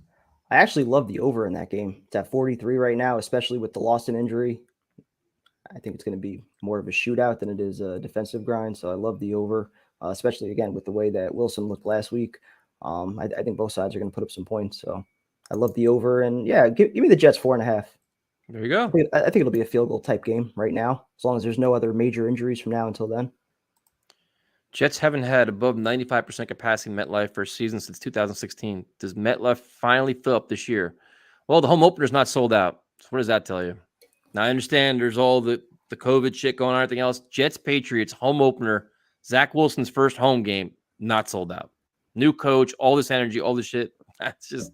I actually love the over in that game. It's at 43 right now, especially with the Lawson injury. I think it's going to be more of a shootout than it is a defensive grind. So I love the over, especially again with the way that Wilson looked last week. I think both sides are going to put up some points. So I love the over, and yeah, give me the Jets 4.5. There you go. I think it'll be a field goal type game right now, as long as there's no other major injuries from now until then. Jets haven't had above 95% capacity in MetLife for a season since 2016. Does MetLife finally fill up this year? Well, the home opener's not sold out. So what does that tell you? Now, I understand there's all the COVID shit going on, everything else. Jets, Patriots, home opener, Zach Wilson's first home game, not sold out. New coach, all this energy, all this shit. That's just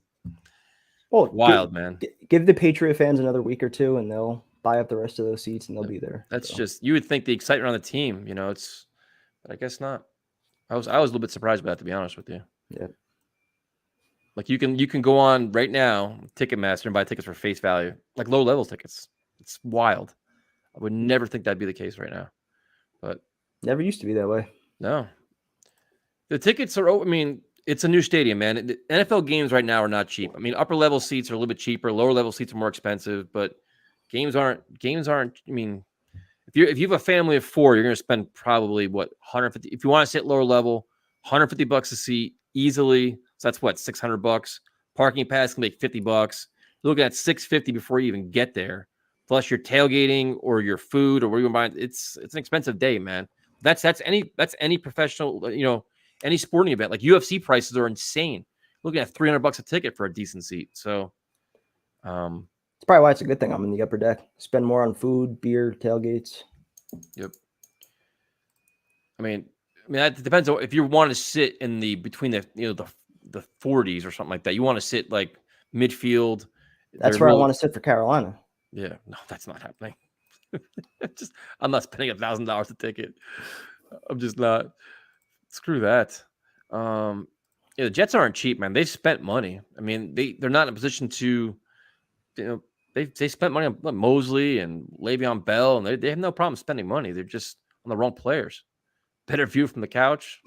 wild, man. Give the Patriot fans another week or two, and they'll buy up the rest of those seats, and they'll be there. That's just, you would think the excitement on the team, but I guess not. I was a little bit surprised by that, to be honest with you. Yeah. Like you can go on right now, Ticketmaster, and buy tickets for face value, like low level tickets. It's wild. I would never think that'd be the case right now, but never used to be that way. No, the tickets are. I mean, it's a new stadium, man. The NFL games right now are not cheap. I mean, upper level seats are a little bit cheaper. Lower level seats are more expensive, but games aren't. I mean, if you have a family of 4, you're going to spend probably what 150. If you want to sit lower level, $150 a seat easily. So that's what $600. Parking pass can make $50. You're looking at $650 before you even get there. Plus your tailgating or your food or where you're buying. It's an expensive day, man. That's any professional, any sporting event. Like UFC prices are insane. Looking at $300 a ticket for a decent seat. So, it's probably why it's a good thing I'm in the upper deck. Spend more on food, beer, tailgates. Yep. I mean, that depends on if you want to sit in between the 40s or something like that. You want to sit like midfield. That's where I want to sit for Carolina. Yeah, no, that's not happening. I'm not spending $1,000 a ticket. I'm just not. Screw that. The Jets aren't cheap, man. They've spent money. I mean, they're not in a position to, they spent money on Mosley and Le'Veon Bell, and they have no problem spending money. They're just on the wrong players. Better view from the couch.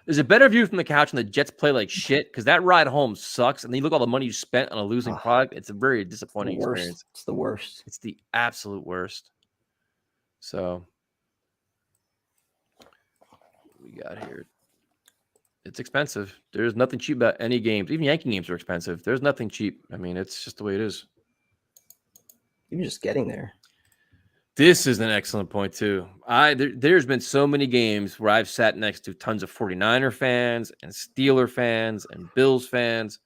There's a better view from the couch, and the Jets play like shit because that ride home sucks. And then you look at all the money you spent on a losing product. It's a very disappointing experience. It's the worst. It's the absolute worst. So, we got here? It's expensive. There's nothing cheap about any games. Even Yankee games are expensive. There's nothing cheap. I mean, it's just the way it is. Even just getting there. This is an excellent point, too. There's been so many games where I've sat next to tons of 49er fans and Steeler fans and Bills fans.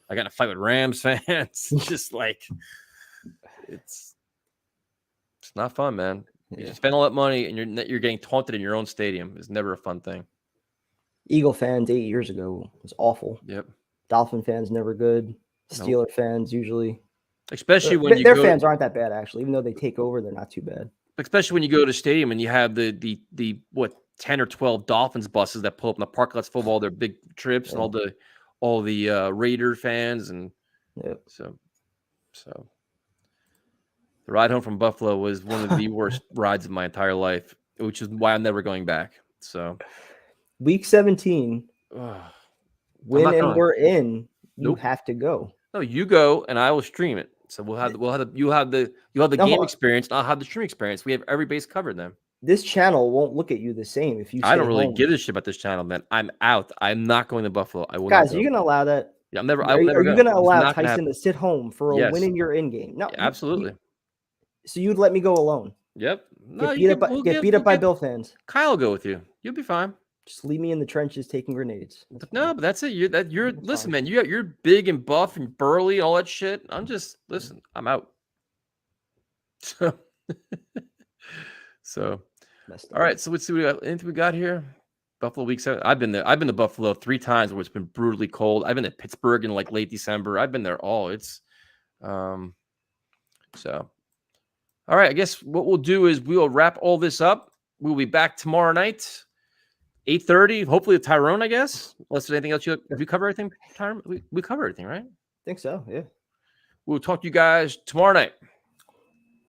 I got in a fight with Rams fans. Just like, it's not fun, man. Yeah. You spend all that money and you're getting taunted in your own stadium. It's never a fun thing. Eagle fans 8 years ago was awful. Yep. Dolphin fans never good. Steeler fans usually. Especially when their fans aren't that bad, actually. Even though they take over, they're not too bad. Especially when you go to stadium and you have the 10 or 12 Dolphins buses that pull up in the park lots full of all their big trips and all the Raider fans and so the ride home from Buffalo was one of the worst rides of my entire life, which is why I'm never going back. So week 17, win and we're in. You have to go. No, you go and I will stream it. So you'll have the game experience, and I'll have the stream experience. We have every base covered then. This channel won't look at you the same if you stay I don't really home. give a shit about this channel, man. I'm out. I'm not going to Buffalo. I will Guys, not are you gonna allow that? Yeah, I'm never. Are you gonna allow Tyson to sit home for a win in your in game? No, yeah, absolutely. So you'd let me go alone? Yep. No, get beat up by Bill fans. Kyle will go with you. You'll be fine. Just leave me in the trenches taking grenades. No, but that's it. You're listen, man. You're big and buff and burly and all that shit. I'm just listen. I'm out. So, all right. So let's see anything we got here. Buffalo week 7. I've been there. I've been to Buffalo 3 times where it's been brutally cold. I've been to Pittsburgh in like late December. I've been there all. It's so. All right. I guess what we'll do is we will wrap all this up. We'll be back tomorrow night, 8:30. Hopefully, Tyrone. I guess. Unless there's anything else we cover everything. Tyrone, we cover everything, right? I think so. Yeah. We'll talk to you guys tomorrow night.